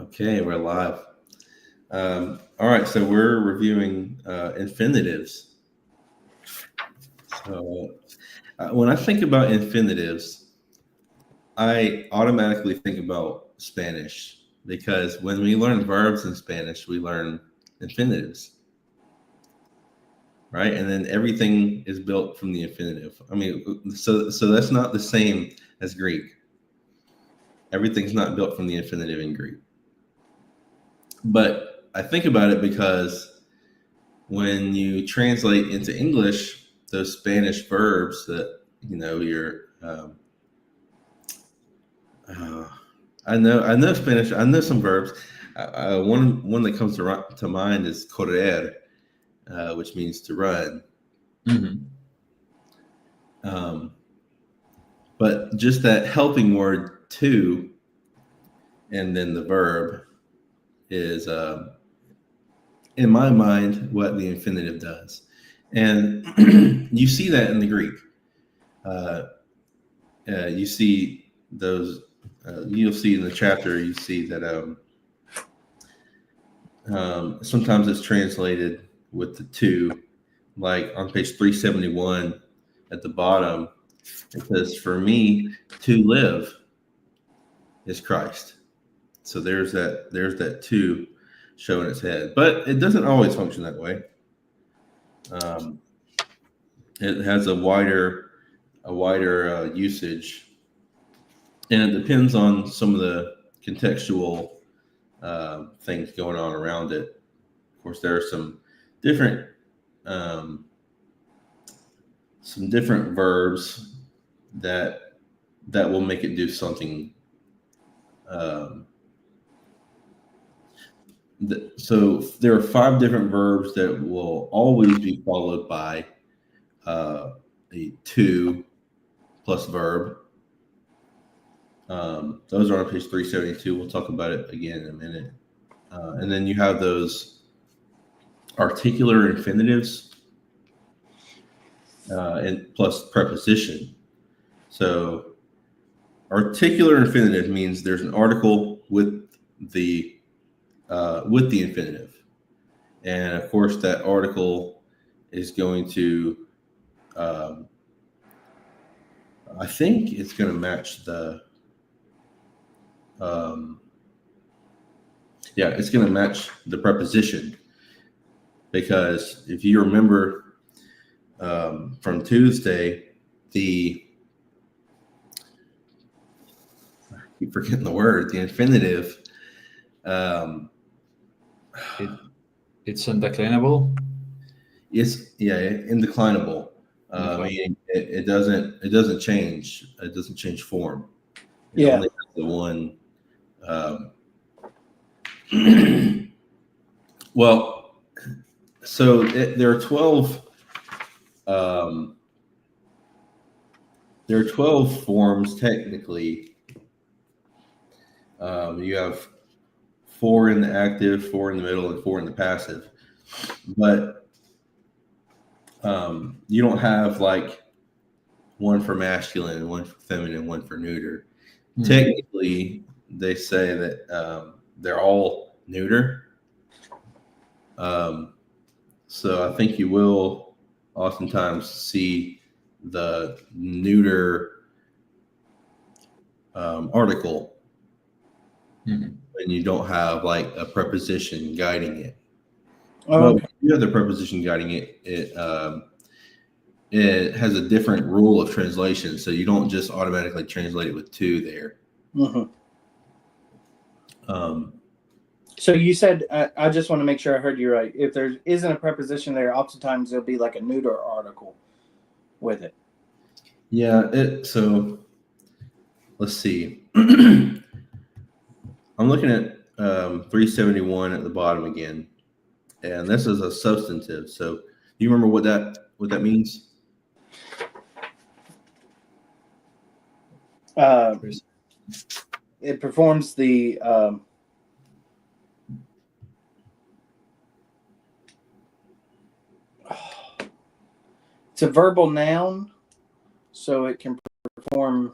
Okay, we're live. All right, so we're reviewing infinitives. So when I think about infinitives, I automatically think about Spanish because when we learn verbs in Spanish, we learn infinitives, right? And then everything is built from the infinitive. I mean, so that's not the same as Greek. Everything's not built from the infinitive in Greek. But I think about it because when you translate into English, those Spanish verbs that I know Spanish. I know some verbs. One that comes to mind is correr, which means to run. Mm-hmm. But just that helping word to, and then the verb is, in my mind, what the infinitive does. And you see that in the Greek. You see those. You'll see in the chapter. You see that sometimes it's translated with the to, like on page 371 at the bottom. It says, "For me to live is Christ." So there's that to showing its head, but it doesn't always function that way. It has a wider usage, and it depends on some of the contextual things going on around it. Of course, there are some different verbs that will make it do something. So there are 5 different verbs that will always be followed by a to plus verb. Those are on page 372. We'll talk about it again in a minute. And then you have those articular infinitives and plus preposition. So articular infinitive means there's an article with the infinitive, and of course that article is going to I think it's going to match the it's going to match the preposition, because if you remember from Tuesday, I keep forgetting the word, the infinitive. It's undeclinable. It's indeclinable. Meaning it doesn't change. It doesn't change form. It only has the one. Well, so there are 12. There are 12 forms technically. You have 4 in the active, 4 in the middle, and 4 in the passive. But you don't have like one for masculine, one for feminine, one for neuter. Mm-hmm. Technically, they say that they're all neuter. So I think you will oftentimes see the neuter article. Mm-hmm. And you don't have like a preposition guiding it. But if you have the preposition guiding it, it has a different rule of translation, so you don't just automatically translate it with to there. Mm-hmm. So you said, I just want to make sure I heard you right. If there isn't a preposition there, oftentimes there'll be like a neuter article with it. Yeah. So let's see. I'm looking at 371 at the bottom again, and this is a substantive. So do you remember what that means? It performs the it's a verbal noun, so it can perform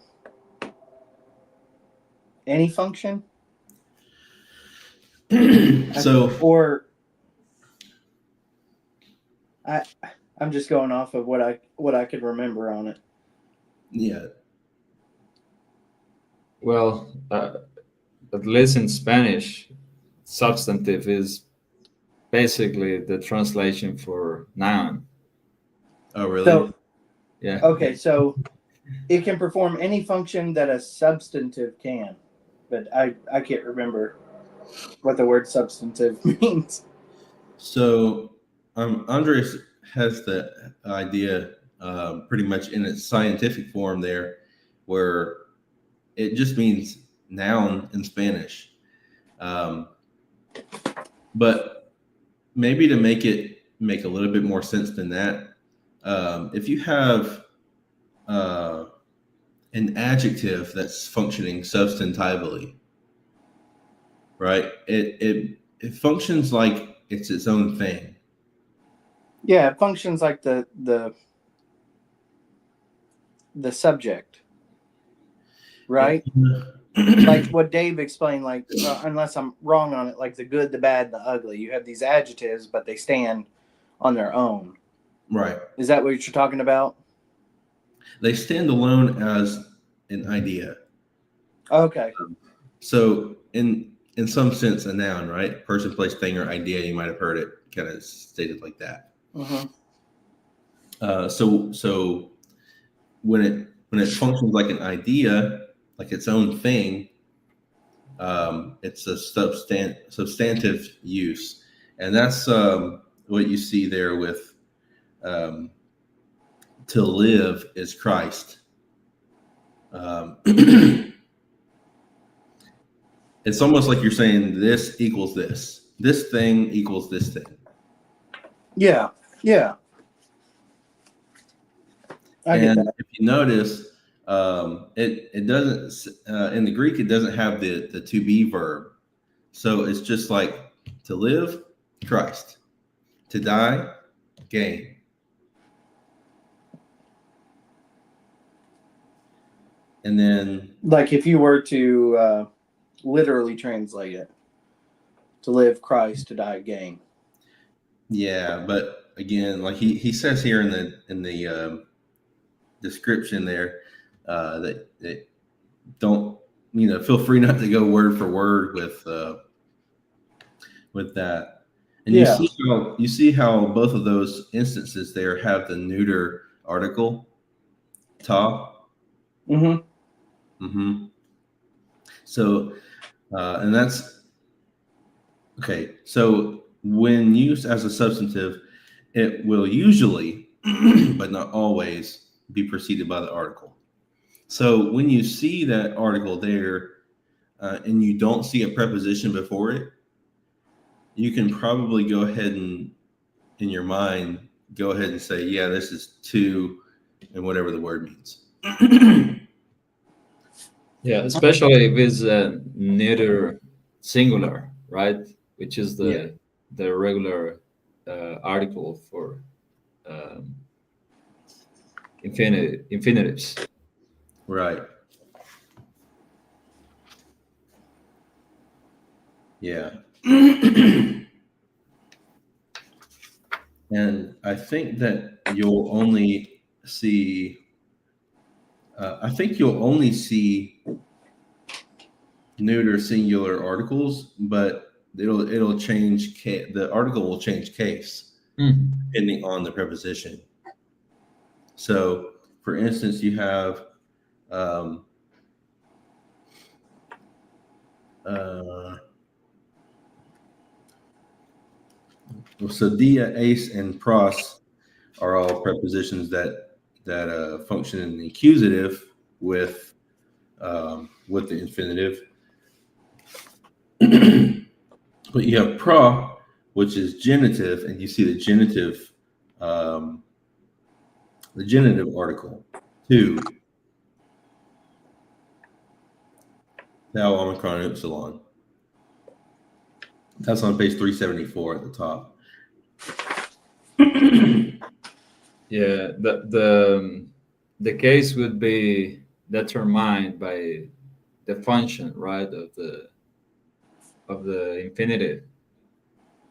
any function. So, or I'm just going off of what I could remember on it. yeah. Well, at least in Spanish, substantive is basically the translation for noun. Oh, really? So Yeah. okay, so it can perform any function that a substantive can, but I can't remember what the word substantive means. So, Andres has the idea pretty much in its scientific form there, where it just means noun in Spanish. Um, but maybe to make it make a little bit more sense than that, if you have an adjective that's functioning substantively, right? It functions like it's its own thing. Yeah, it functions like the subject, right? Like what Dave explained, like unless I'm wrong on it, like the good, the bad, the ugly. You have these adjectives, but they stand on their own. Right. Is that what you're talking about? They stand alone as an idea. Okay. So in some sense, a noun, right? Person, place, thing, or idea. You might have heard it kind of stated like that. Mm-hmm. So when it functions like an idea, like its own thing, it's a substantive use, and that's what you see there with um, to live is Christ. It's almost like you're saying this equals this thing equals this thing. Yeah. Yeah. I get And that. if you notice, it doesn't in the Greek it doesn't have the to be verb, so it's just like to live, Christ, to die, gain. And then Like if you were to literally translate it, to live Christ, to die gain. yeah, but again, like he says here in the description there, that don't feel free not to go word for word with that. And Yeah. you see how both of those instances there have the neuter article ta. Mm-hmm. Mm-hmm. So and that's okay. So when used as a substantive, it will usually, but not always, be preceded by the article. So when you see that article there and you don't see a preposition before it, you can probably go ahead and, in your mind, go ahead and say, yeah, this is to, and whatever the word means. Yeah, especially if it's neuter singular, right? Which is Yeah, the regular article for um, infinitives. right. Yeah. And I think that you'll only see, neuter singular articles, but it'll change, the article will change case Mhm. depending on the preposition. So, for instance, you have um, so dia, ace, and pros are all prepositions that function in the accusative with the infinitive. But you have pro, which is genitive, and you see the genitive article to thou, omicron, upsilon. That's on page 374 at the top. Yeah, the case would be determined by the function, right, of the infinitive,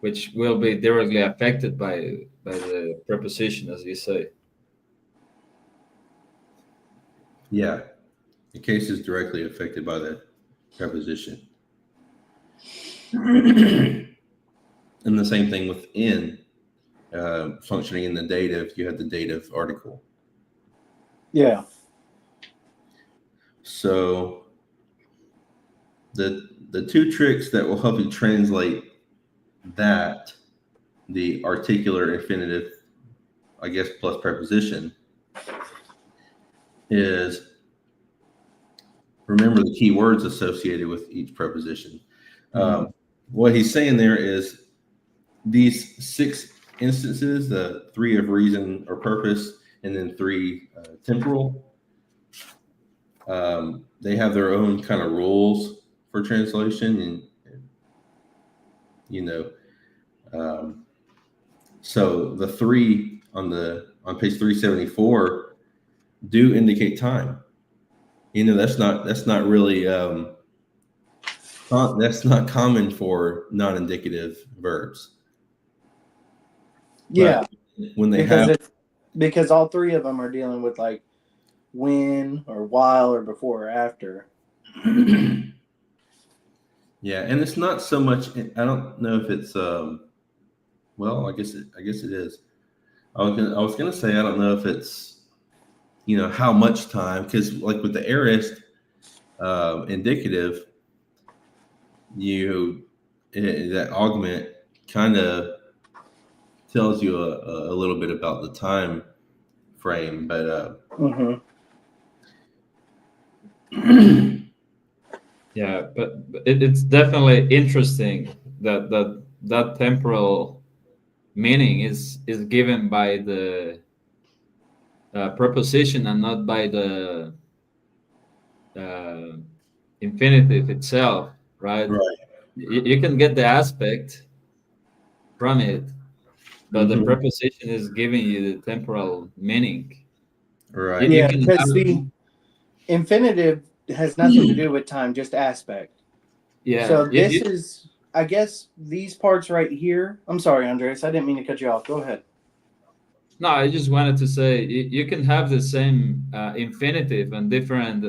which will be directly affected by the preposition, as you say. Yeah, the case is directly affected by the preposition. And the same thing with in, functioning in the dative, you have the dative article. Yeah. So the two tricks that will help you translate that, the articular infinitive, I guess, plus preposition, is remember the key words associated with each preposition. What he's saying there is these 6 instances, the 3 of reason or purpose, and then 3 temporal, they have their own kind of rules for translation, and so the 3 on page 374 do indicate time. That's not really that's not common for non-indicative verbs. Yeah. But when they have, because all 3 of them are dealing with like when or while or before or after. yeah, and it's not so much. I don't know if it's well, I guess it is. I was gonna say I don't know if it's how much time, because like with the aorist indicative, that augment kind of tells you a little bit about the time frame, but yeah, but it's definitely interesting that temporal meaning is given by the preposition and not by the infinitive itself, right? You can get the aspect from it, but the preposition is giving you the temporal meaning. Right. Yeah, because the infinitive has nothing to do with time, just aspect. Yeah. So this is, I guess, these parts right here. I'm sorry, Andres. I didn't mean to cut you off. Go ahead. No, I just wanted to say you can have the same infinitive and different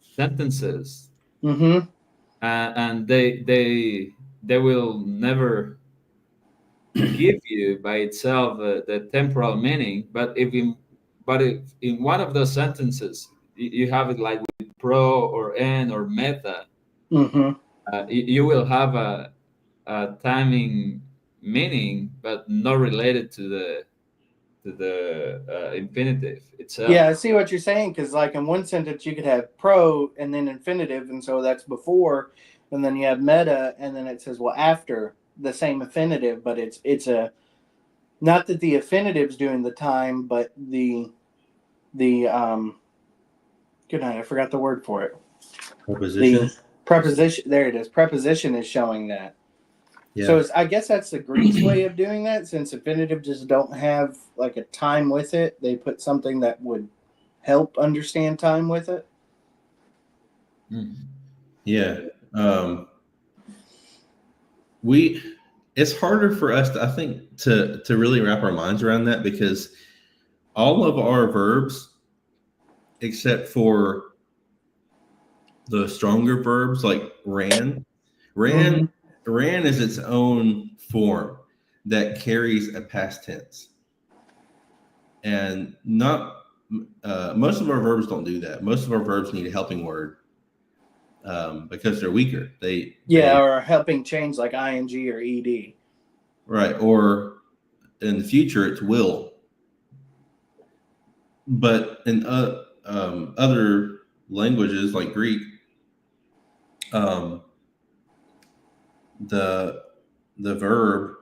sentences, and they will never give you by itself the temporal meaning. But if in one of those sentences you have it like with pro or en or meta, you will have a timing meaning, but not related to the infinitive itself. Yeah, I see what you're saying, because like in one sentence you could have pro and then infinitive, and so that's before, and then you have meta, and then it says, well, after the same infinitive, but it's a, not that the infinitive's doing the time, but the good night, I forgot the word for it. Preposition. The preposition, there it is. Preposition is showing that. Yeah. So I guess that's the Greek's way of doing that. Since infinitive just don't have like a time with it, they put something that would help understand time with it. Yeah. It's harder for us I think to really wrap our minds around that, because all of our verbs, except for the stronger verbs like ran is its own form that carries a past tense, and not most of our verbs don't do that. Most of our verbs need a helping word because they're weaker. Or helping change like ing or ed. Right, or in the future it's will. But in other languages like Greek, the verb,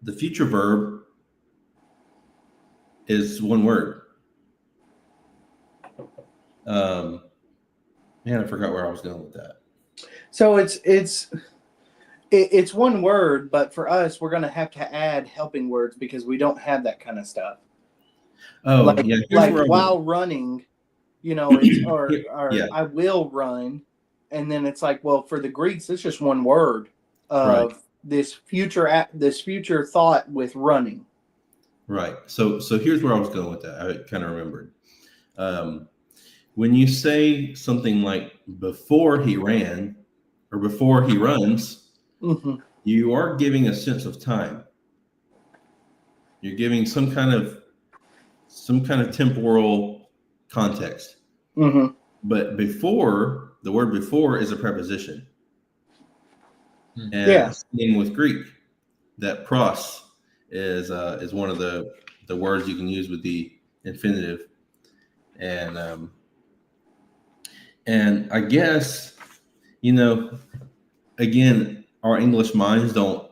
the future verb, is one word. Man, I forgot where I was going with that. So it's one word, but for us, we're going to have add helping words because we don't have that kind of stuff. Oh, like, yeah. Like while running, it's, or yeah. I will run, and then it's like, well, for the Greeks, it's just one word of this future thought with running. Right. So here's where I was going with that. I kind of remembered. When you say something like before he ran or before he runs, Mm-hmm. you are giving a sense of time. You're giving some kind of temporal context. Mm-hmm. But before, the word before is a preposition. And Yeah. same with Greek, that pros is one of the words you can use with the infinitive. And I guess, again, our English minds don't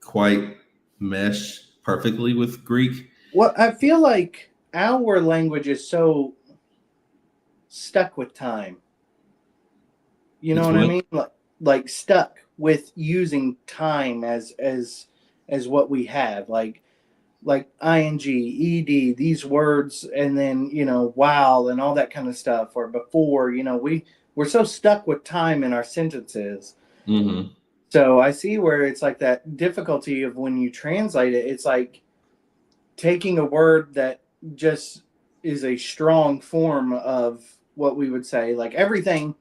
quite mesh perfectly with Greek. Well, I feel like our language is so stuck with time. You know It's what I what? mean? Like stuck with using time as what we have. Like ing, ed, these words, and then while and all that kind of stuff, or before. We're so stuck with time in our sentences. Mm-hmm. So I see where it's like that difficulty of when you translate it. It's like taking a word that just is a strong form of what we would say, like everything,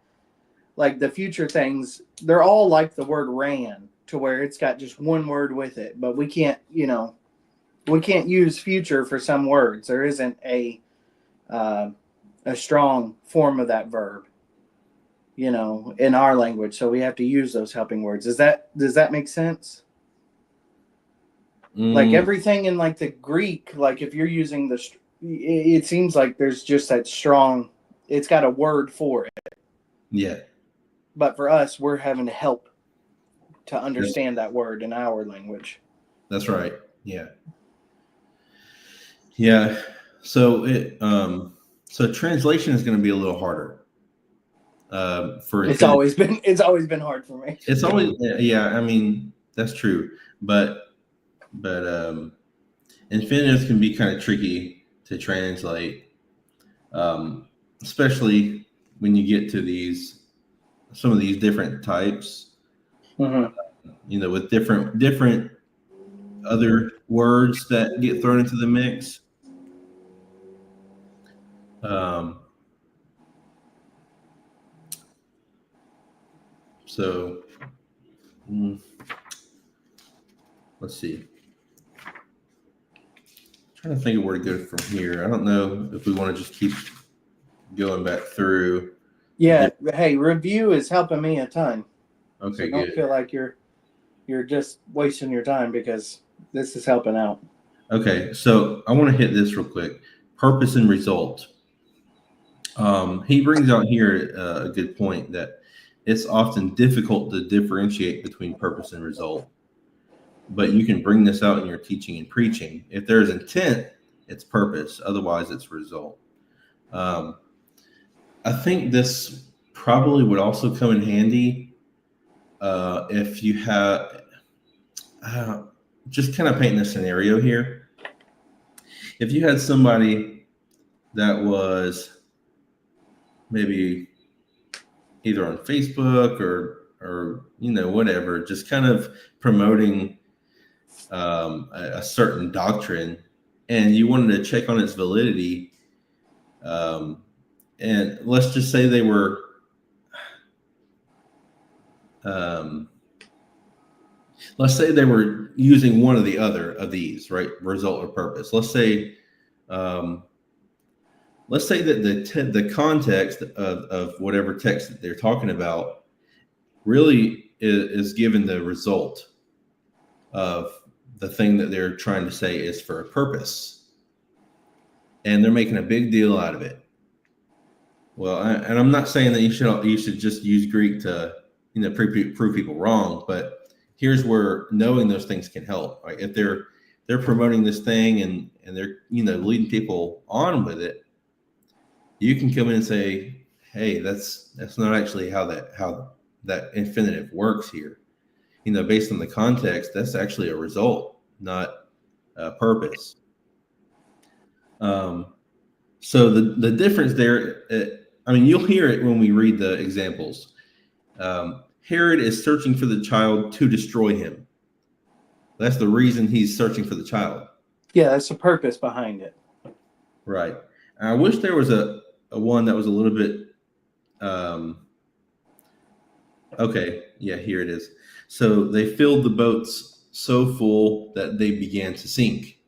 like the future things, they're all like the word ran, to where it's got just one word with it. But we can't use future for some words. There isn't a strong form of that verb, in our language. So we have to use those helping words. Does that make sense? Like everything in like the Greek, like if you're using it seems like there's just that strong, it's got a word for it. Yeah. But for us, we're having to help to understand that word in our language. That's right. Yeah. Yeah. So so translation is going to be a little harder. It's always been hard for me. It's always, yeah. I mean, that's true, but infinitives can be kind of tricky to translate, especially when you get to some of these different types. Mm-hmm. With different other words that get thrown into the mix. So let's see. Trying to think of where to go from here. I don't know if we want to just keep going back through. Yeah. Hey, review is helping me a ton. Okay, so don't good. feel like you're just wasting your time, because this is helping out. Okay, so I want to hit this real quick. Purpose and result. He brings out here a good point that it's often difficult to differentiate between purpose and result, but you can bring this out in your teaching and preaching. If there's intent, it's purpose. Otherwise, it's result. I think this probably would also come in handy if you have, just kind of painting a scenario here. If you had somebody that was maybe either on Facebook or whatever, just kind of promoting a certain doctrine, and you wanted to check on its validity, and let's just say they were using one or the other of these, right? Result or purpose. Let's say that the context of whatever text that they're talking about really is given the result of the thing that they're trying to say is for a purpose, and they're making a big deal out of it. Well, and I'm not saying that you should just use Greek to prove people wrong, but here's where knowing those things can help. Right? If they're promoting this thing and they're leading people on with it, you can come in and say, hey, that's not actually how that infinitive works here. Based on the context, that's actually a result, not a purpose. So the difference there, I mean, you'll hear it when we read the examples. Herod is searching for the child to destroy him. That's the reason he's searching for the child. Yeah, that's the purpose behind it. Right. And I wish there was a one that was a little bit. Okay. Yeah, here it is. So they filled the boats so full that they began to sink.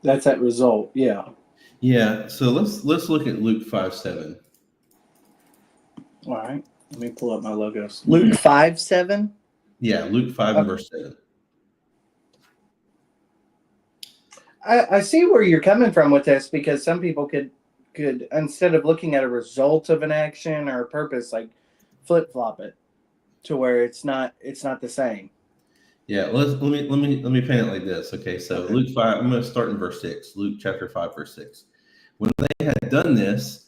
That's that result. Yeah. Yeah. So let's look at Luke 5:7. All right. Let me pull up my logos. Luke 5:7. Yeah, Luke 5 and verse 7. I see where you're coming from with this, because some people could instead of looking at a result of an action or a purpose, like flip flop it to where it's not the same. Yeah, let me paint it like this. Okay, so Luke 5, I'm going to start in verse 6. Luke chapter 5, verse 6. When they had done this,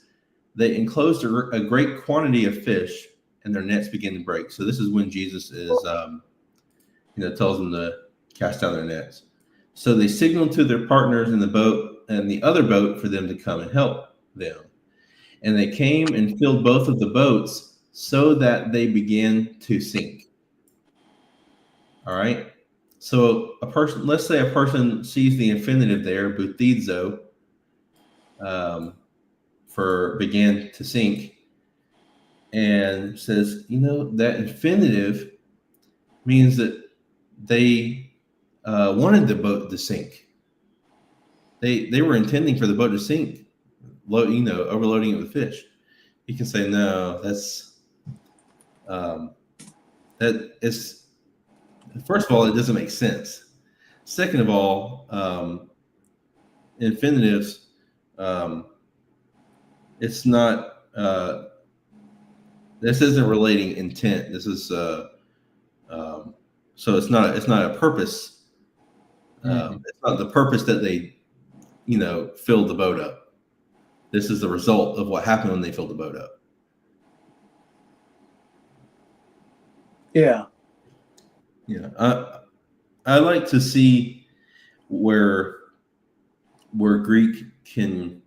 they enclosed a great quantity of fish, and their nets began to break. So this is when Jesus is, tells them to cast down their nets. So they signaled to their partners in the boat and the other boat for them to come and help them. And they came and filled both of the boats so that they began to sink. All right. So let's say a person sees the infinitive there, butizo, for began to sink, and says, that infinitive means that they wanted the boat to sink. They were intending for the boat to sink, overloading it with fish. You can say, no, that is. First of all, it doesn't make sense. Second of all, infinitives, it's not. This isn't relating intent. This is so it's not a purpose. It's not the purpose that they, filled the boat up. This is the result of what happened when they filled the boat up. Yeah. Yeah, I like to see where Greek can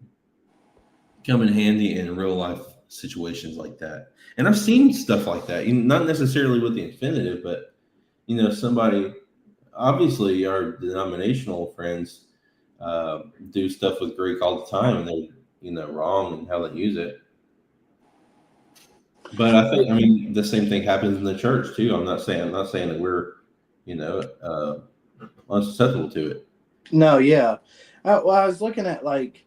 come in handy in real life situations like that. And I've seen stuff like that, not necessarily with the infinitive, but somebody, obviously our denominational friends do stuff with Greek all the time, and they're wrong in how they use it. But I mean, the same thing happens in the church too. I'm not saying that we're, unsusceptible to it. No, yeah. I was looking at, like,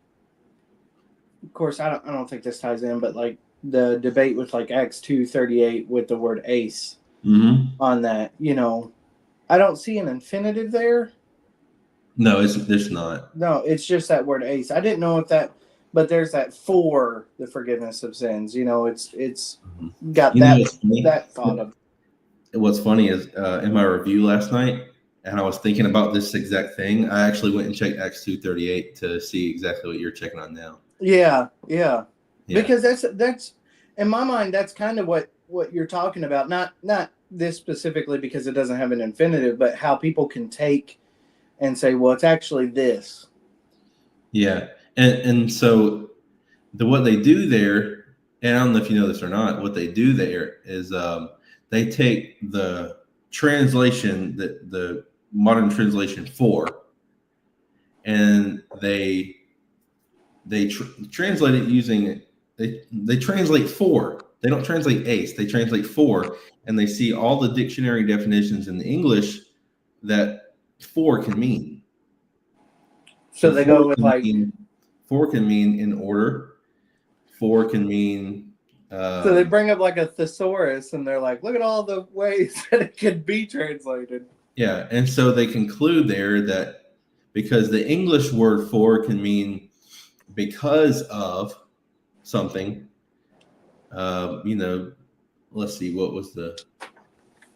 of course, I don't think this ties in, but like the debate with like Acts 2:38 with the word ace on that. I don't see an infinitive there. No, there's not. No, it's just that word ace. I didn't know if that. But there's that for the forgiveness of sins. It's got that thought of. What's funny is in my review last night, and I was thinking about this exact thing. I actually went and checked Acts 2:38 to see exactly what you're checking on now. Yeah. Because that's in my mind, that's kind of what you're talking about. Not this specifically because it doesn't have an infinitive, but how people can take and say, well, it's actually this. Yeah. And so what they do there, and I don't know if you know this or not, what they do there is they take the translation, the modern translation for, and they translate it using they translate for. They don't translate ace. They translate for, and they see all the dictionary definitions in the English that for can mean. So they go with like. For can mean in order. For can mean. So they bring up like a thesaurus, and they're like, "Look at all the ways that it could be translated." Yeah, and so they conclude there that because the English word for can mean because of something. Let's see, what was the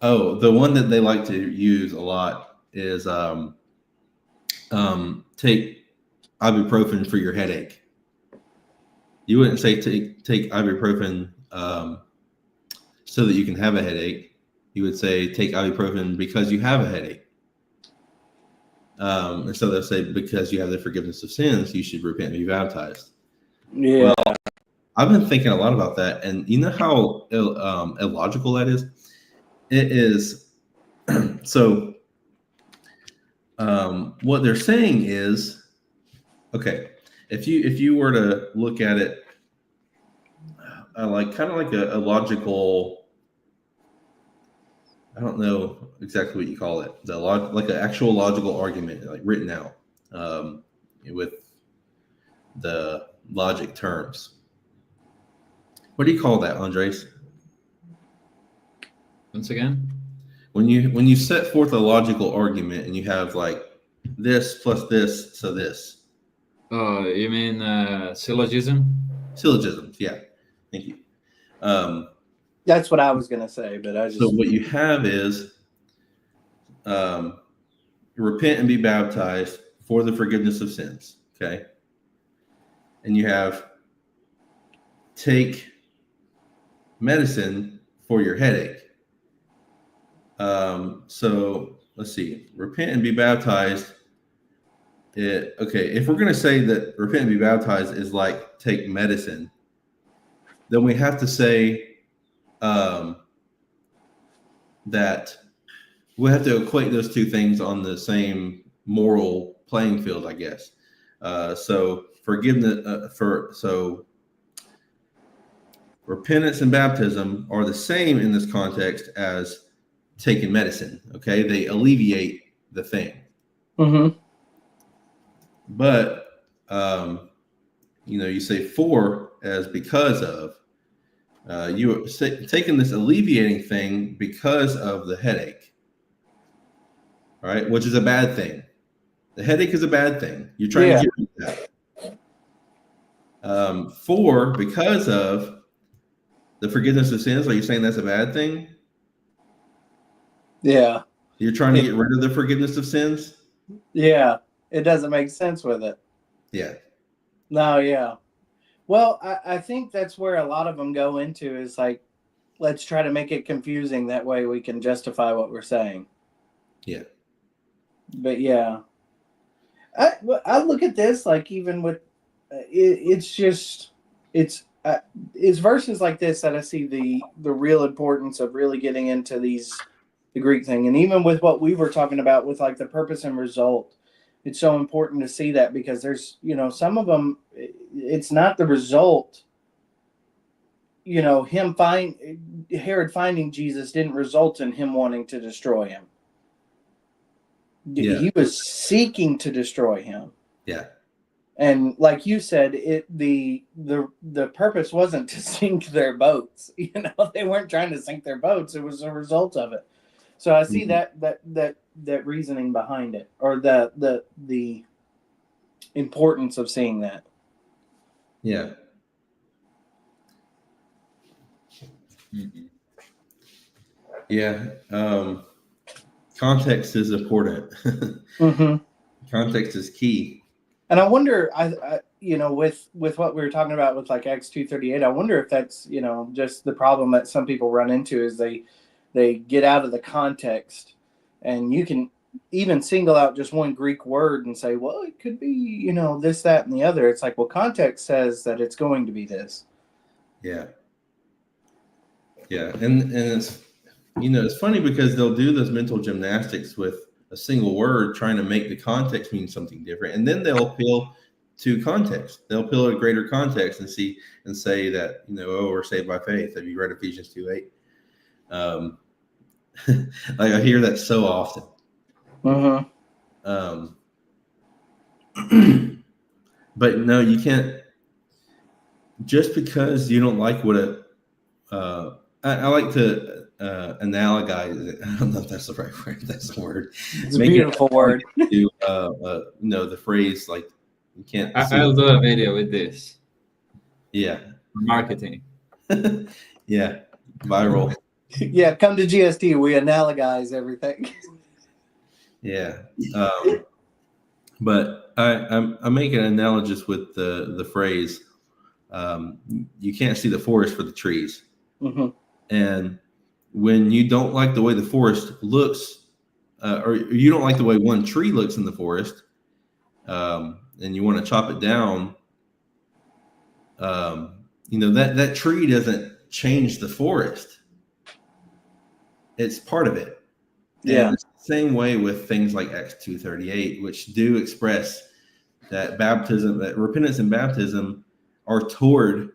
one that they like to use a lot is take ibuprofen for your headache. You wouldn't say take ibuprofen so that you can have a headache. You would say take ibuprofen because you have a headache. And so they'll say, because you have the forgiveness of sins, you should repent and be baptized. Yeah. Well, I've been thinking a lot about that, and you know how illogical that is? It is. So what they're saying is, okay, if you were to look at it like kind of like a logical, I don't know exactly what you call it, like an actual logical argument, like written out with the logic terms. What do you call that, Andres? Once again, When you set forth a logical argument and you have like this plus this, so this. oh, you mean syllogism? Syllogisms, yeah. Thank you. That's what I was gonna say, but I just So what you have is repent and be baptized for the forgiveness of sins. Okay. And you have take medicine for your headache. So let's see, repent and be baptized. Okay, if we're going to say that repent and be baptized is like take medicine, then we have to say that we have to equate those two things on the same moral playing field, I guess. So forgiveness so repentance and baptism are the same in this context as taking medicine. Okay, they alleviate the thing. Mm-hmm. But you say for as because of. You are taking this alleviating thing because of the headache, right? Which is a bad thing. The headache is a bad thing. You're trying to get rid of that. For because of the forgiveness of sins, are you saying that's a bad thing? Yeah. You're trying to get rid of the forgiveness of sins? Yeah. It doesn't make sense with it. Yeah. No, yeah. Well, I think that's where a lot of them go into is like, let's try to make it confusing. That way we can justify what we're saying. Yeah. But yeah. I look at this like even with it's verses like this that I see the real importance of really getting into the Greek thing, and even with what we were talking about with like the purpose and result, it's so important to see that because there's some of them it's not the result. Herod finding Jesus didn't result in him wanting to destroy him. Yeah. He was seeking to destroy him. Yeah. And like you said, the purpose wasn't to sink their boats. They weren't trying to sink their boats. It was a result of it. So I see that reasoning behind it, or the importance of seeing that. Yeah. Mm-hmm. Yeah. Context is important. Mm-hmm. Context is key. And I wonder, with what we were talking about with like Acts 2:38, I wonder if that's just the problem that some people run into is they get out of the context, and you can even single out just one Greek word and say, well, it could be this, that, and the other. It's like, well, context says that it's going to be this. Yeah. Yeah, and it's it's funny because they'll do those mental gymnastics with a single word trying to make the context mean something different, and then they'll appeal to context. They'll appeal to greater context and say that we're saved by faith. Have you read Ephesians 2:8? Like I hear that so often. Mm-hmm. But no, you can't. Just because you don't like what I like to analogize it. I don't know if that's the right word. That's the word. It's a beautiful word. To the phrase like you can't. I'll do a video with this. Yeah. Marketing. Yeah. Viral. Yeah. Come to GST. We analogize everything. Yeah. But I'm making an analogous with the phrase. You can't see the forest for the trees. Mm-hmm. And when you don't like the way the forest looks or you don't like the way one tree looks in the forest, and you want to chop it down, that tree doesn't change the forest. It's part of it. Yeah. And it's the same way with things like Acts 2:38, which do express that repentance and baptism are toward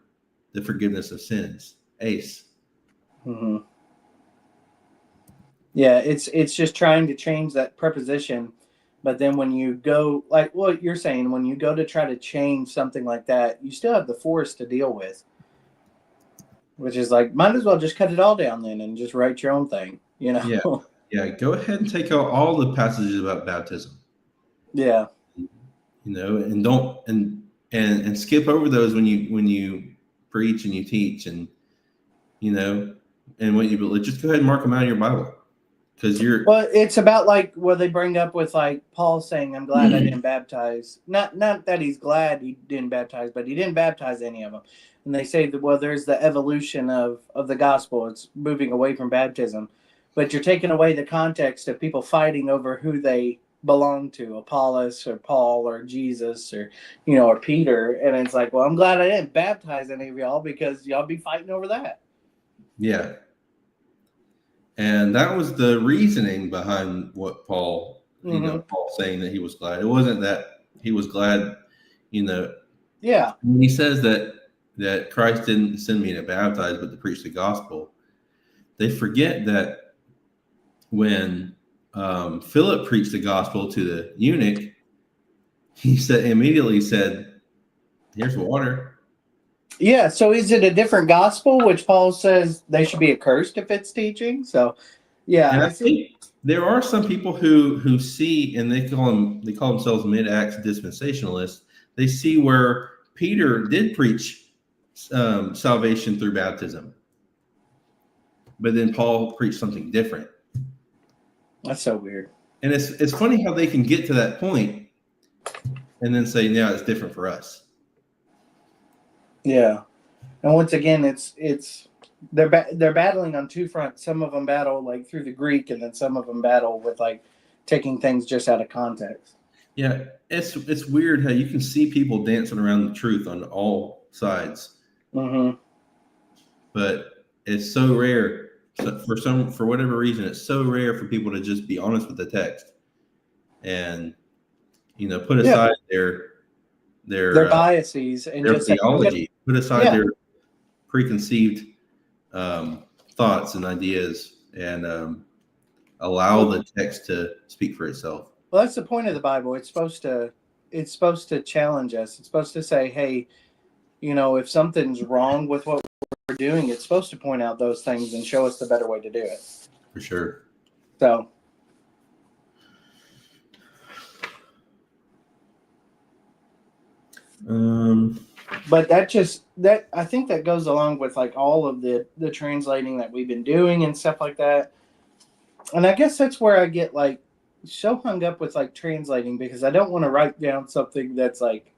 the forgiveness of sins. Ace. Mm-hmm. Yeah, it's just trying to change that preposition, but then when you go, like what you're saying, when you go to try to change something like that, you still have the force to deal with, which is like, might as well just cut it all down then and just write your own thing, Yeah. Yeah. Go ahead and take out all the passages about baptism. Yeah. And don't and skip over those when you preach and you teach, and and what you just go ahead and mark them out of your Bible, because well, it's about like what they bring up with like Paul saying, "I'm glad I didn't baptize." Not that he's glad he didn't baptize, but he didn't baptize any of them. And they say that, well, there's the evolution of the gospel. It's moving away from baptism, but you're taking away the context of people fighting over who they belong to, Apollos or Paul or Jesus or or Peter. And it's like, well, I'm glad I didn't baptize any of y'all because y'all be fighting over that. Yeah. And that was the reasoning behind what Paul, Paul saying that he was glad. It wasn't that he was glad, Yeah. When he says that Christ didn't send me to baptize, but to preach the gospel, they forget that when Philip preached the gospel to the eunuch, he immediately said, "Here's water." Yeah, so is it a different gospel, which Paul says they should be accursed if it's teaching? So, yeah, And I see. There are some people who see, and they call themselves mid-Acts dispensationalists. They see where Peter did preach salvation through baptism, but then Paul preached something different. That's so weird. And it's funny how they can get to that point and then say, "Yeah, it's different for us." Yeah, and once again, it's they're battling on two fronts. Some of them battle like through the Greek, and then some of them battle with like taking things just out of context. Yeah, it's weird how you can see people dancing around the truth on all sides, but it's so rare. For whatever reason, it's so rare for people to just be honest with the text and put aside their biases and their just theology, put aside their preconceived thoughts and ideas, and allow the text to speak for itself. Well, that's the point of the Bible. It's supposed to challenge us. It's supposed to say, hey, if something's wrong with what we're doing, it's supposed to point out those things and show us the better way to do it. For sure. So. But I think that goes along with like all of the translating that we've been doing and stuff like that. And I guess that's where I get like so hung up with like translating, because I don't want to write down something that's like,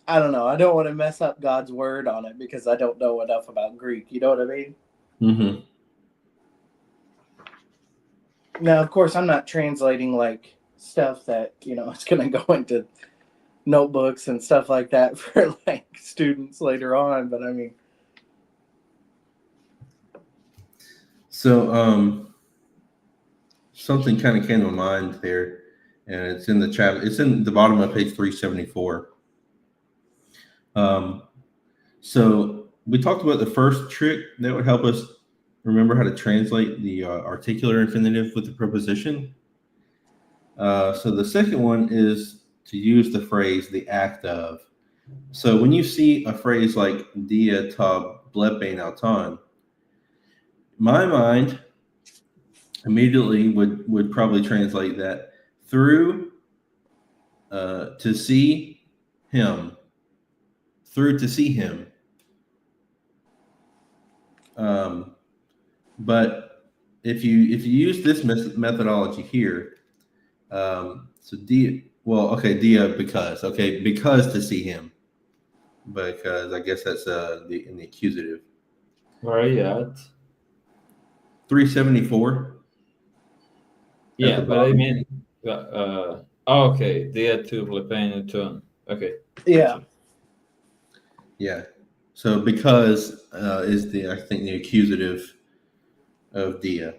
I don't know. I don't want to mess up God's word on it because I don't know enough about Greek. You know what I mean? Mm-hmm. Now, of course, I'm not translating like stuff that, it's going to go into notebooks and stuff like that for like students later on. But I mean. So, something kind of came to mind there, and it's in the chat. It's in the bottom of page 374. So we talked about the first trick that would help us remember how to translate the articular infinitive with the preposition. So the second one is to use the phrase "the act of." So when you see a phrase like "dia ta blepe auton," my mind immediately would probably translate that through to see him, through to see him. But if you use this methodology here, so dia because to see him, because I guess that's in the accusative. Where are you at? 374. Yeah, but I mean, okay, dia tu lepengen turn. Okay. Yeah. Yeah. So because is the I think the accusative of dia.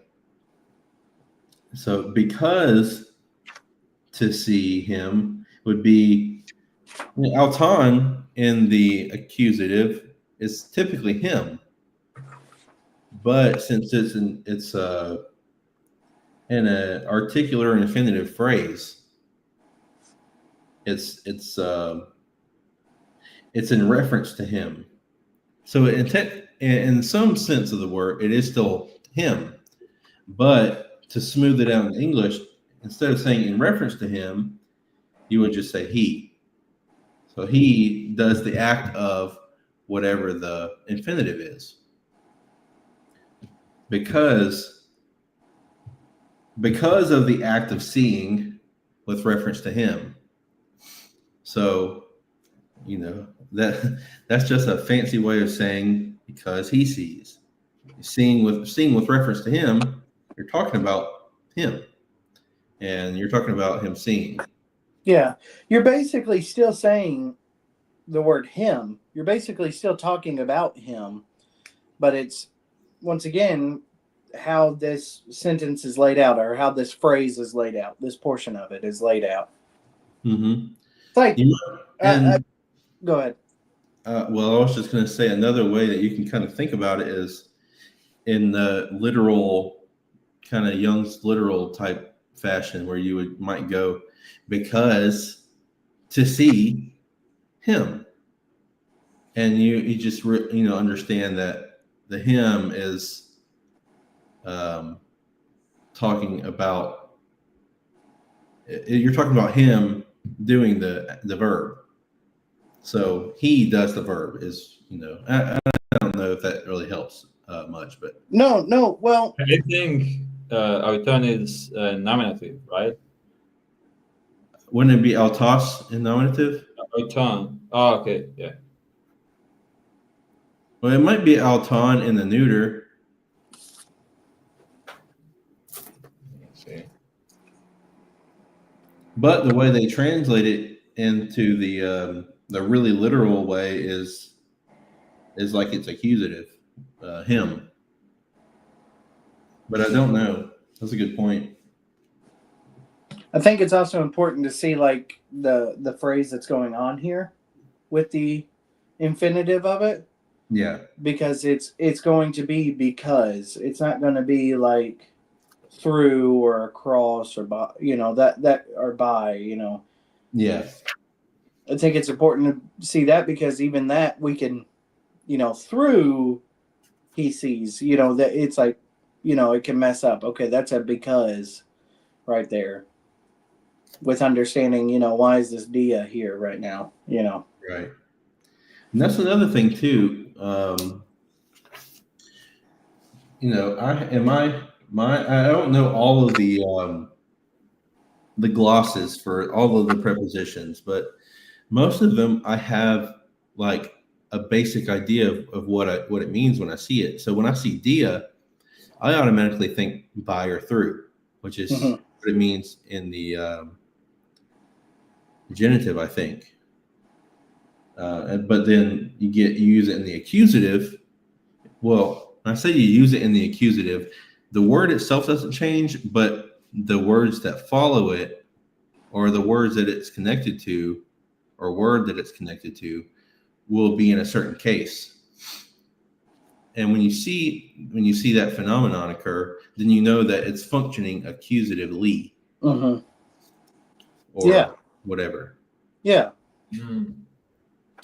So because to see him would be Altan in the accusative is typically him, but since it's in an articular and infinitive phrase, it's in reference to him. So in some sense of the word, it is still him. But to smooth it out in English, instead of saying in reference to him, you would just say he. So he does the act of whatever the infinitive is. Because of the act of seeing with reference to him. So, that's just a fancy way of saying because he sees. Seeing with reference to him, you're talking about him. And you're talking about him seeing. Yeah. You're basically still saying the word him. You're basically still talking about him, but it's once again how this sentence is laid out or how this phrase is laid out. This portion of it is laid out. Mm-hmm. It's like, go ahead. Well, I was just going to say another way that you can kind of think about it is in the literal, kind of Young's literal type fashion, where you might go because to see him, and you just understand that the him is talking about, you're talking about him doing the verb. So he does the verb is, I don't know if that really helps much, but No. Well, I think Auton is nominative, right? wouldn't it be altos in nominative? Auton. Oh, okay, yeah. Well, it might be alton in the neuter. Let's see. But the way they translate it into the really literal way is like it's accusative, him. But I don't know. That's a good point. I think it's also important to see like the phrase that's going on here with the infinitive of it. Yeah. Because it's going to be because it's not going to be like through or across or by, that or by, Yeah. I think it's important to see that because even that we can, through he sees, that it's like, it can mess up. Okay, that's a because right there with understanding, why is this dia here right now, Right. And that's another thing too. I don't know all of the glosses for all of the prepositions, but most of them I have like a basic idea of what it means when I see it. So when I see dia, I automatically think by or through, which is what it means in the genitive, I think. But then you use it in the accusative. Well, when I say you use it in the accusative, the word itself doesn't change, but the words that follow it, or the words that it's connected to, or word that it's connected to, will be in a certain case. And when you see that phenomenon occur, then you know that it's functioning accusatively, or whatever. Yeah.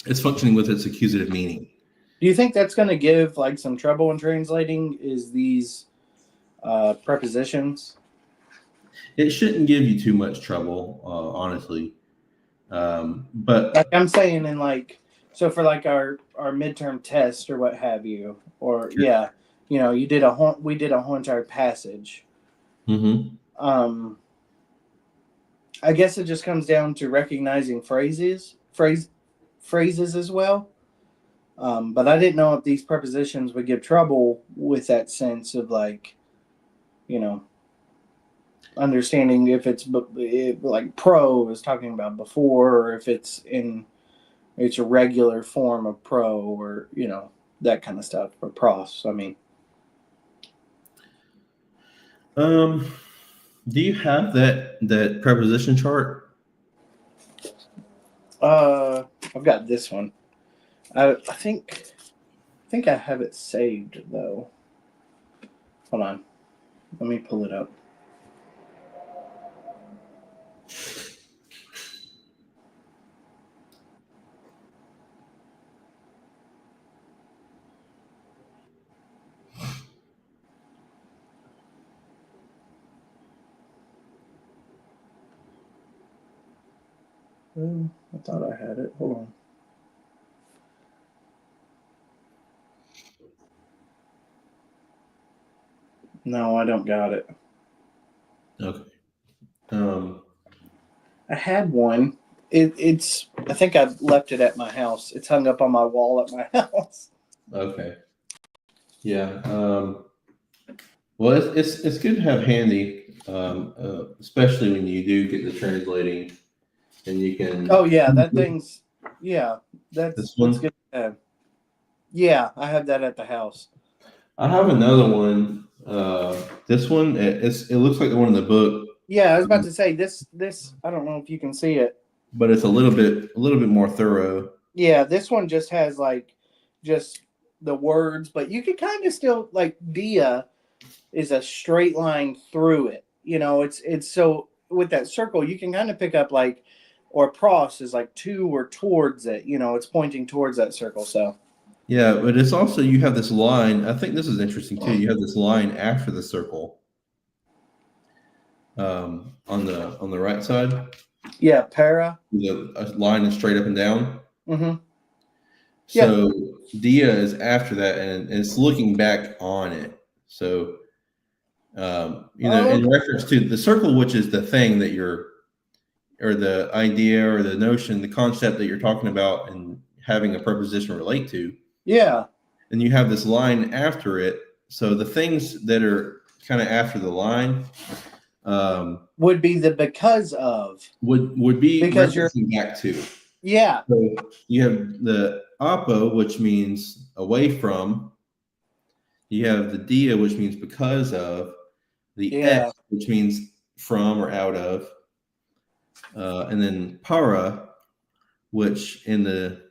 It's functioning with its accusative meaning. Do you think that's going to give like some trouble in translating? Is these prepositions? It shouldn't give you too much trouble, honestly. But like I'm saying in like, so for like our midterm test or what have you, or sure. we did a whole entire passage. Mm-hmm. I guess it just comes down to recognizing phrases as well. But I didn't know if these prepositions would give trouble with that sense of like, understanding if it's like pro is talking about before, or if it's a regular form of pro, or that kind of stuff, or pros. I mean, do you have that preposition chart? I've got this one. I think I have it saved though. Hold on, let me pull it up. I thought I had it. Hold on. No, I don't got it. Okay. I had one. It's. I think I left it at my house. It's hung up on my wall at my house. Okay. Yeah. Well, it's good to have handy, especially when you do get the translating, and you can. Oh yeah, that thing's. Yeah, This that's one. good to have. Yeah, I have that at the house. I have another one. This one, it looks like the one in the book, Yeah, I was about to say this. I don't know if you can see it. but it's a little bit more thorough. Yeah, this one just has like just the words, but you can kind of still like dia is a straight line through it. It's so with that circle you can kind of pick up like, or pros is like to or towards it. It's pointing towards that circle. So Yeah, but it's also you have this line. I think this is interesting too. You have this line after the circle, on the right side. yeah, para. The line is straight up and down. Mm-hmm. So dia is after that, and it's looking back on it. So in reference to the circle, which is the thing that you're, or the idea, or the notion, the concept that you're talking about, and having a preposition relate to. Yeah. And you have this line after it. So the things that are kind of after the line Would be the because of. would be Because you're referencing back to. Yeah. So you have the apo, which means away from. You have the dia, which means because of. The Yeah. X, which means from or out of. And then para, which in the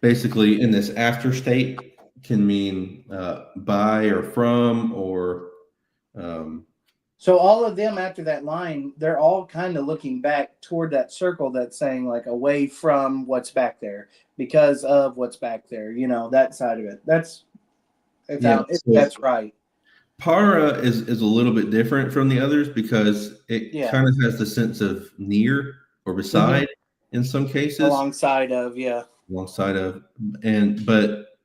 basically in this after state can mean by or from, or So all of them after that line, they're all kind of looking back toward that circle that's saying like away from what's back there, because of what's back there, that side of it. That's that's right. Para is a little bit different from the others because it kind of has the sense of near or beside in some cases. Alongside of, Alongside of,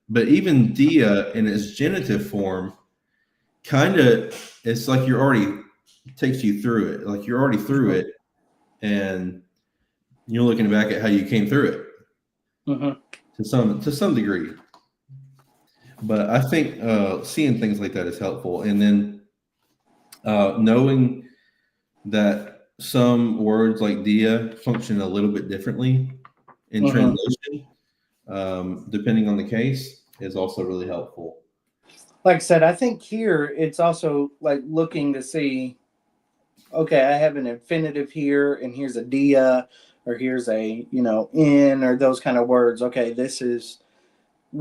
but even dia in its genitive form, kind of, it's like you're already, takes you through it, like you're already through it, and you're looking back at how you came through it to some degree. But I think seeing things like that is helpful, and then knowing that some words like dia function a little bit differently in translation, depending on the case, is also really helpful. Like I said, I think here it's also like looking to see, okay, I have an infinitive here, and here's a dia, or here's a in, or those kind of words. Okay, this is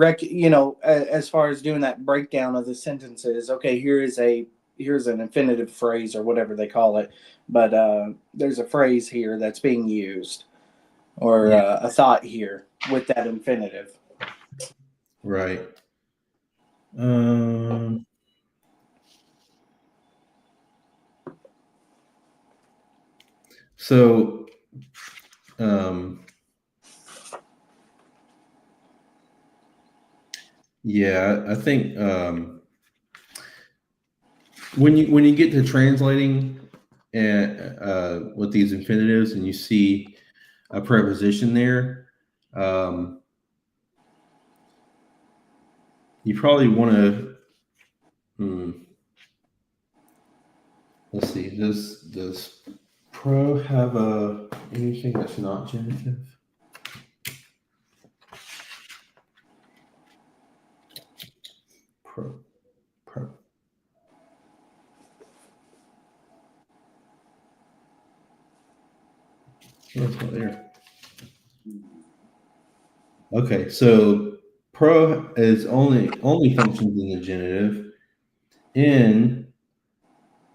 as far as doing that breakdown of the sentences. Okay, here's an infinitive phrase, or whatever they call it, but there's a phrase here that's being used, or a thought here with that infinitive. Right. So, yeah, I think when you get to translating and with these infinitives, and you see a preposition there, you probably want to. let's see. Does pro have anything that's not genitive? Pro. It's not there. Okay, so pro is only functions in the genitive, in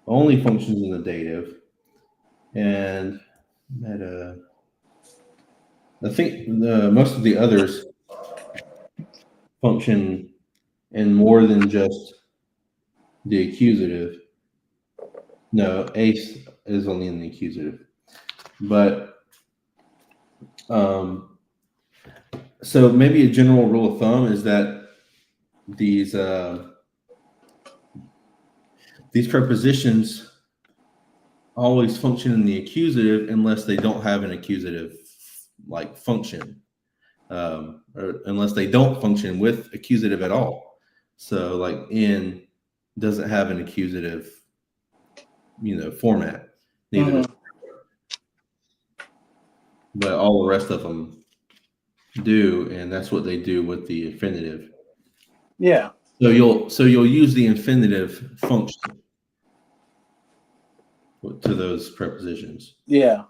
only functions in the dative, and meta. I think most of the others function in more than just the accusative. No, ace is only in the accusative, but so maybe a general rule of thumb is that these prepositions always function in the accusative unless they don't have an accusative like function, or unless they don't function with accusative at all. So like in doesn't have an accusative, format. Neither does, but all the rest of them do, and that's what they do with the infinitive. Yeah. So you'll use the infinitive function to those prepositions. Yeah.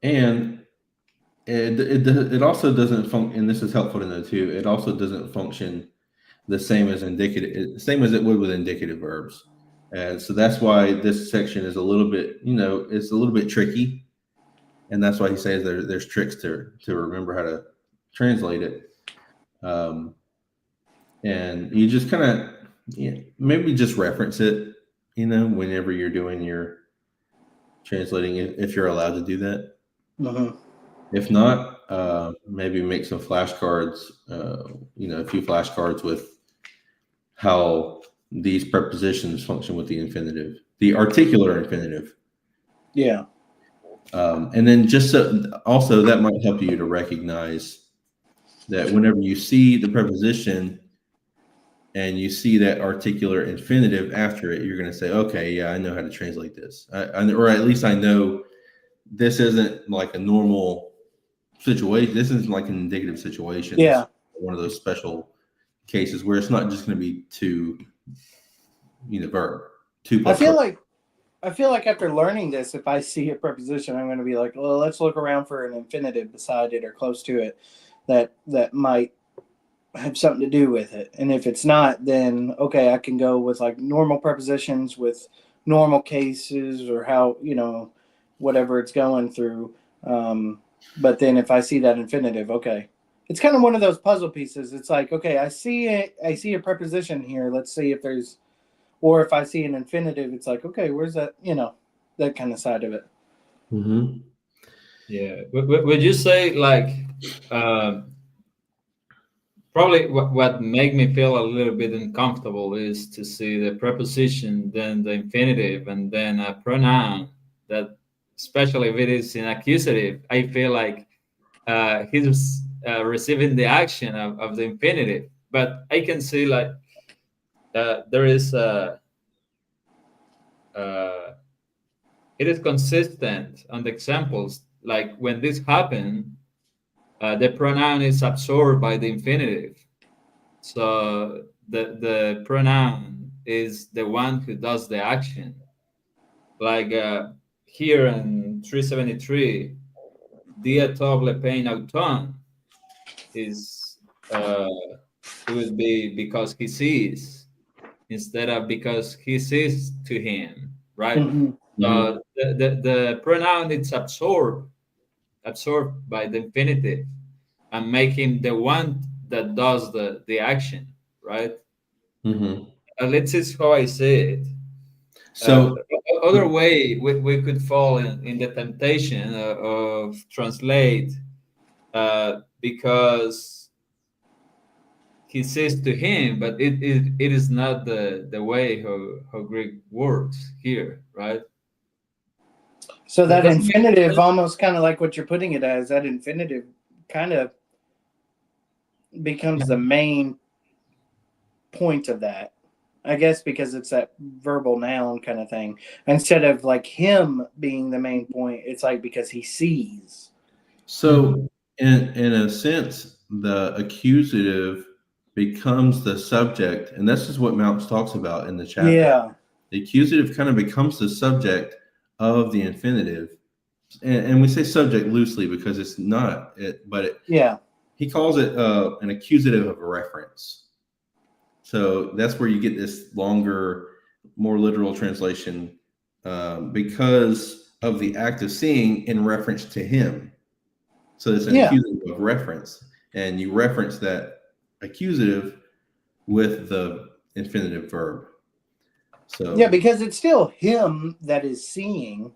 And it also doesn't function, and this is helpful to know too. It also doesn't function the same as indicative, same as it would with indicative verbs. And so that's why this section is a little bit, it's a little bit tricky. And that's why he says there's tricks to remember how to translate it. And you just kind of maybe just reference it, whenever you're doing your translating, if you're allowed to do that. If not, maybe make some flashcards, a few flashcards with how these prepositions function with the infinitive, the articular infinitive. Yeah. And then also that might help you to recognize that whenever you see the preposition and you see that articular infinitive after it, you're going to say, okay, yeah, I know how to translate this. Or at least I know this isn't like a normal situation. This isn't like an indicative situation. Yeah. One of those special cases where it's not just going to be two, verb. I feel like after learning this, if I see a preposition, I'm going to be like, well, let's look around for an infinitive beside it or close to it that might have something to do with it. And if it's not, then okay, I can go with like normal prepositions with normal cases or how, whatever it's going through. But then if I see that infinitive, okay, it's kind of one of those puzzle pieces. It's like, okay, I see a preposition here. Let's see if there's, or if I see an infinitive, it's like, okay, where's that, that kind of side of it. Mm-hmm. Yeah. Would you say like, probably what make me feel a little bit uncomfortable is to see the preposition, then the infinitive, and then a pronoun that, especially if it is in accusative, I feel like he's receiving the action of the infinitive. But I can see like there is it is consistent on the examples. Like when this happens, the pronoun is absorbed by the infinitive. So the pronoun is the one who does the action. Like here in 373, dia top le pain auton is it would be because he sees instead of because he sees to him, right? Mm-hmm. The pronoun is absorbed by the infinitive and make him the one that does the action, right? Mm-hmm. Let's see how I say it. So other way we could fall in the temptation of translate because he says to him, but it is not the way how Greek works here, right? So that infinitive, almost kind of like what you're putting it as, that infinitive kind of becomes the main point of that. I guess because it's that verbal noun kind of thing. Instead of like him being the main point, it's like because he sees. So, in a sense, the accusative becomes the subject, and this is what Mounts talks about in the chapter. Yeah. The accusative kind of becomes the subject of the infinitive, and we say subject loosely because it's not it, but Yeah. he calls it an accusative of a reference. So that's where you get this longer, more literal translation because of the act of seeing in reference to him. So it's an accusative of reference, and you reference that accusative with the infinitive verb. So Yeah, because it's still him that is seeing,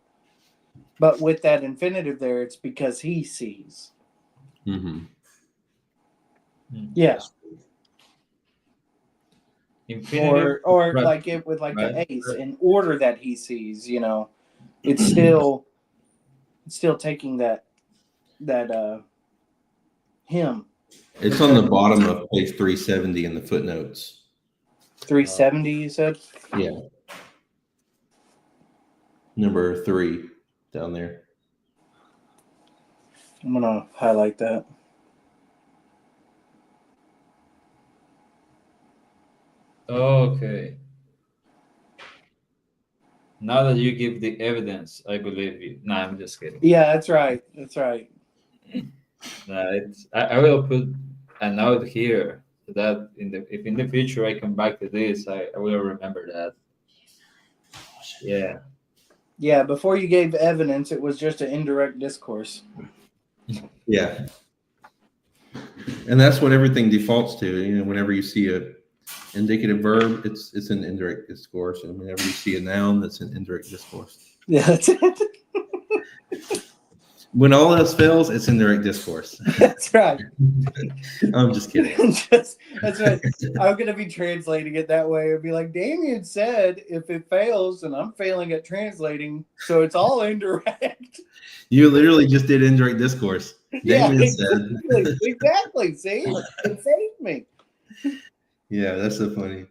but with that infinitive there, it's because he sees. Mm-hmm. Yeah. Infinitive, Or right, like it with like right, the ace, right. in order that he sees, it's still taking that him. It's on the bottom of page 370 in the footnotes. 370, you said? Yeah. Number 3 down there. I'm gonna highlight that. Okay. Now that you give the evidence, I believe you. No, I'm just kidding. Yeah, that's right. That's right. I will put a note here so that if in the future I come back to this, I will remember that. Yeah. Yeah, before you gave evidence, it was just an indirect discourse. Yeah. And that's what everything defaults to. Whenever you see a indicative verb, it's an indirect discourse, and whenever you see a noun, that's an indirect discourse. Yeah, that's it. When all else fails, it's indirect discourse. That's right. I'm just kidding. That's right. I'm gonna be translating it that way. It'd be like Damien said, if it fails, and I'm failing at translating, so it's all indirect. You literally just did indirect discourse. Yeah, Damien exactly. said. Exactly. See, it saved me. Yeah, that's so funny.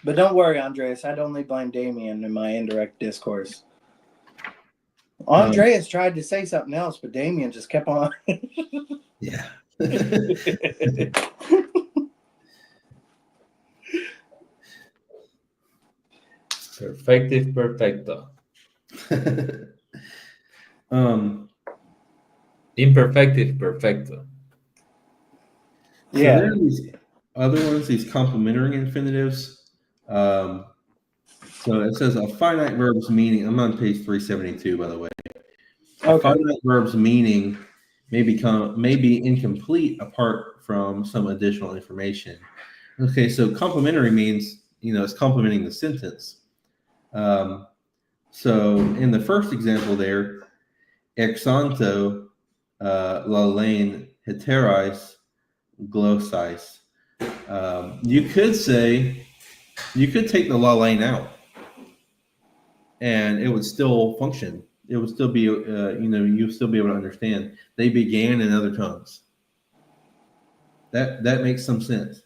But don't worry, Andreas. I'd only blame Damien in my indirect discourse. Andreas tried to say something else, but Damien just kept on. Yeah. Perfective perfecto. Imperfective perfecto. So Yeah. there are these other ones, these complementary infinitives. So it says a finite verb's meaning. I'm on page 372, by the way. A finite verb's meaning may be incomplete apart from some additional information. Okay, so complementary means it's complementing the sentence. So in the first example there, exanto lalein heterais glossis. You could take the lalein out, and it would still function. It would still be, you'd still be able to understand. They began in other tongues. That makes some sense.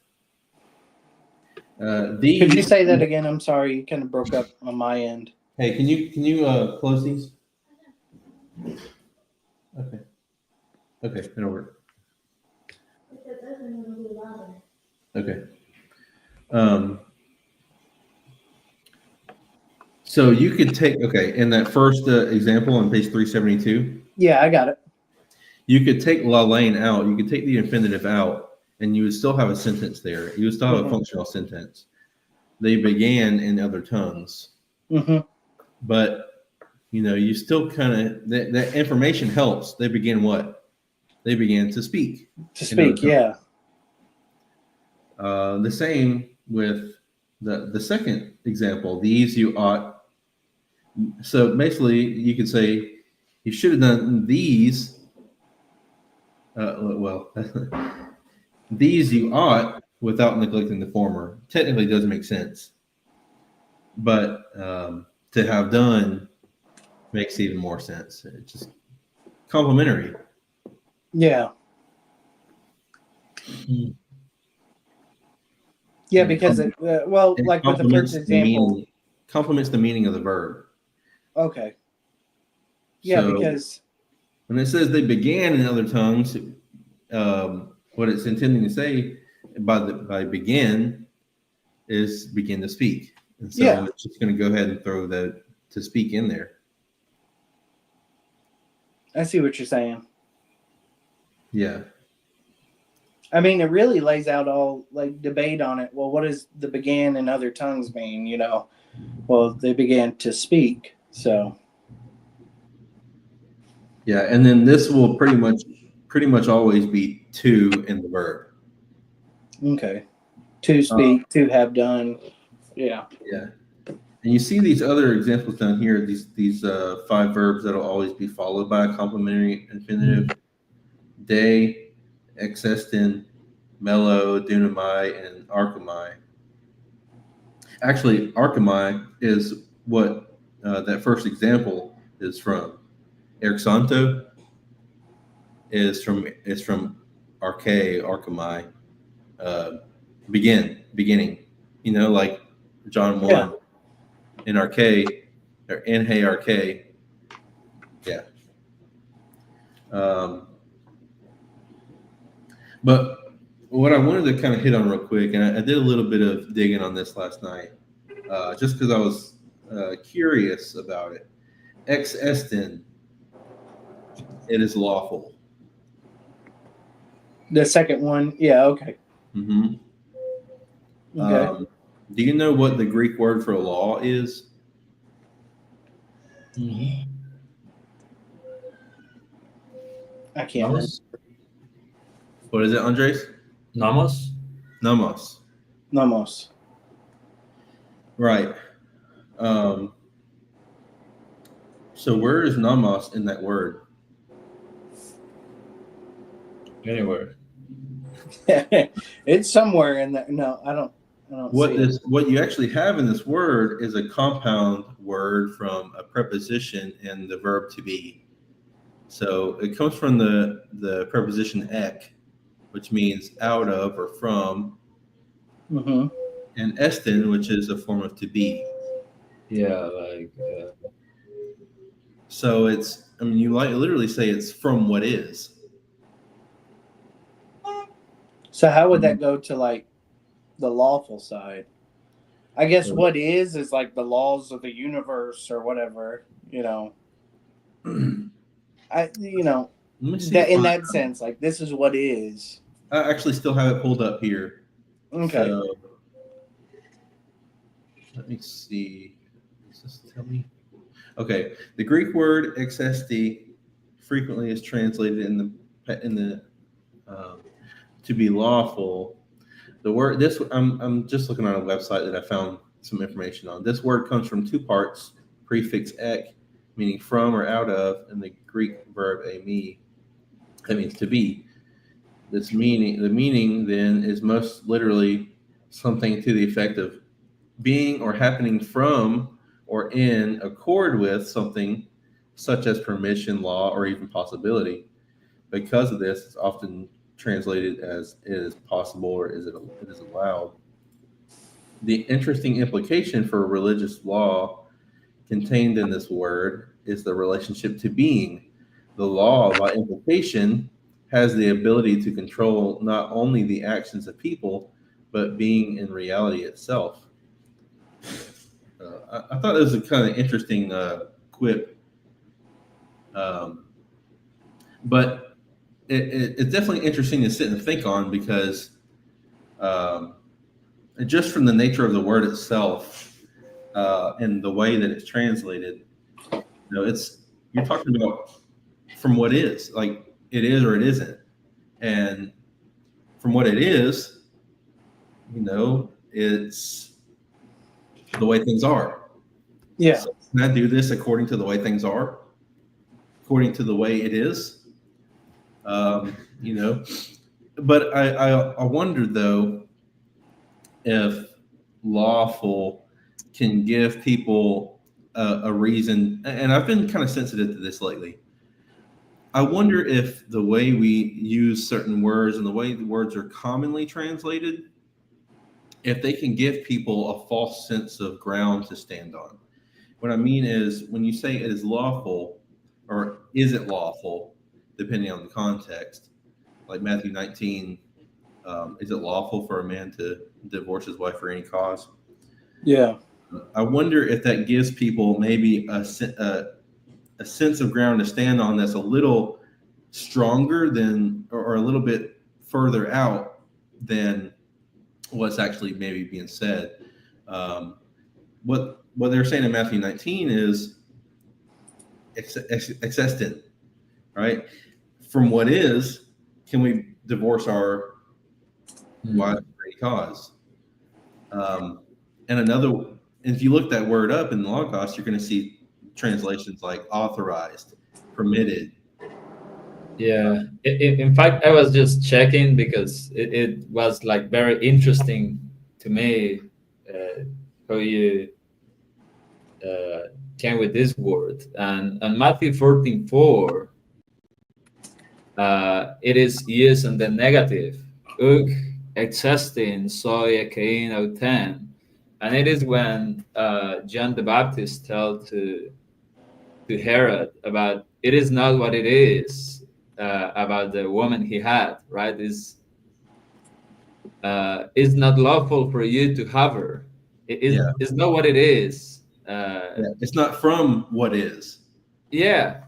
Could you say that again? I'm sorry, you kind of broke up on my end. Hey, can you close these? Okay, it'll work. Okay. So you could take in that first example on page 372. Yeah, I got it. You could take lalein out. You could take the infinitive out, and you would still have a sentence there. You would still have a functional sentence. They began in other tongues, but you still kind of that information helps. They begin what? They began to speak. To speak, yeah. The same with the second example. These you ought. So basically, you could say you should have done these. These you ought without neglecting the former. Technically, does make sense, but to have done makes even more sense. It's just complementary. Yeah. Yeah, And because it like with the first example. Complements the meaning of the verb. Okay. Yeah, So because when it says they began in other tongues, what it's intending to say by begin is begin to speak. And so yeah, it's just going to go ahead and throw the to speak in there. I see what you're saying. Yeah. I mean, it really lays out all like debate on it. Well, what does the began in other tongues mean? Well, they began to speak. So Yeah. And then this will pretty much always be to in the verb. okay, to speak, to have done. Yeah. Yeah. And you see these other examples down here, these 5 verbs that'll always be followed by a complementary infinitive: day, exestin, mellow, dunamai, and archimai. Actually, archimai is what that first example is from. Erxanto is from arche, archimai, uh, beginning. Like John 1 Yeah. in arche or in hey arche. Yeah. But what I wanted to kind of hit on real quick, and I did a little bit of digging on this last night, just because I was curious about it. Ex estin, it is lawful. The second one. Yeah. Okay. Mm-hmm. Okay. Do you know what the Greek word for law is? Mhm. I can't remember. Nomos? What is it, Andres? Nomos? Nomos. Nomos. Right. Um, so where is nomos in that word? Anywhere. It's somewhere in there. No, I don't see it. What you actually have in this word is a compound word from a preposition and the verb to be. So it comes from the preposition ek, which means out of or from, Mm-hmm. and estin, which is a form of to be. Yeah, like So you literally say it's from what is. So how would that go to like the lawful side? I guess So, what is like the laws of the universe or whatever. let me see That if in that sense, like this is what is. I actually still have it pulled up here. Okay. So let me see. Does this tell me? Okay, the Greek word XSD frequently is translated in the to be lawful. The word this I'm just looking on a website that I found some information on. This word comes from 2 parts: prefix ek, meaning from or out of, and the Greek verb ami, that means to be. The meaning then is most literally something to the effect of being or happening from or in accord with something, such as permission, law, or even possibility. Because of this, it's often translated as it is possible or it is allowed. The interesting implication for religious law contained in this word is the relationship to being. The law, by implication, has the ability to control not only the actions of but being in reality itself. I thought it was a kind of interesting quip, um, but it's definitely interesting to sit and think on because um, just from the nature of the word itself and the way that it's translated, you're talking about from what is, like it is or it isn't, and from what it is, it's the way things are. Yeah. So can I do this according to the way things are, according to the way it is? Um, you know, but I wonder though if lawful can give people a reason, and I've been kind of sensitive to this lately. I wonder if the way we use certain words and the way the words are commonly translated, if they can give people a false sense of ground to stand on. What I mean is, when you say it is lawful, or is it lawful, depending on the context, like Matthew 19, is it lawful for a man to divorce his wife for any cause? Yeah. I wonder if that gives people maybe a sense of ground to stand on that's a little stronger than, or a little bit further out than what's actually maybe being said. What they're saying in Matthew 19 is existent, right? From what is, can we divorce our wives for any cause? And if you look that word up in the Logos, you're going to see translations like authorized, permitted. Yeah. In fact, I was just checking because it was like very interesting to me how you came with this word. And Matthew 14:4, it is used in the negative. Uk existing soy kein autem. And it is when John the Baptist told to Herod about it is not what it is about the woman he had, right? It's not lawful for you to have her. It's not what it is. It's not from what is. Yeah.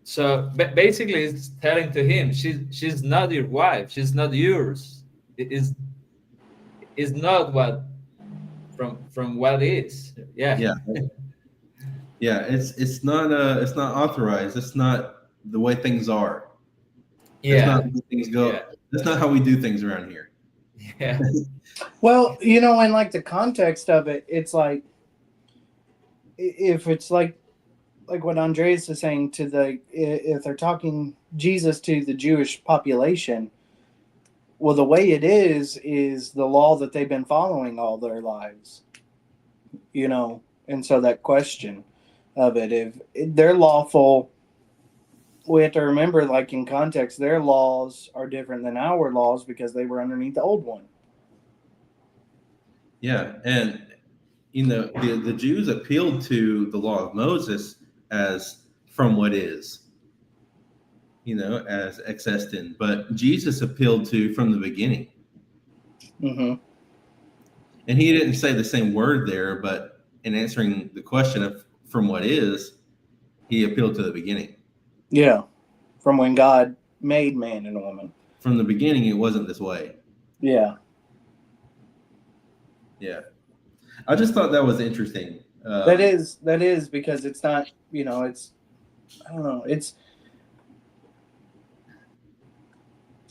So basically, it's telling to him, she's not your wife. She's not yours. It is not what from what is. Yeah. Yeah. Yeah, it's not authorized. It's not the way things are. That's not the way things go. Yeah. That's not how we do things around here. Yeah. Well, you know, in like the context of it, it's like if it's like what Andreas is saying to if they're talking Jesus to the Jewish population, well, the way it is the law that they've been following all their lives, you know, and so that question of it, if they're lawful, we have to remember, like in context, their laws are different than our laws because they were underneath the old one. Yeah, and the Jews appealed to the law of Moses as from what is, as existent, but Jesus appealed to from the beginning. Mm-hmm. And he didn't say the same word there, but in answering the question of from what is, he appealed to the beginning. Yeah, from when God made man and woman. From the beginning, it wasn't this way. Yeah. Yeah. I just thought that was interesting. That is because it's not, it's, I don't know,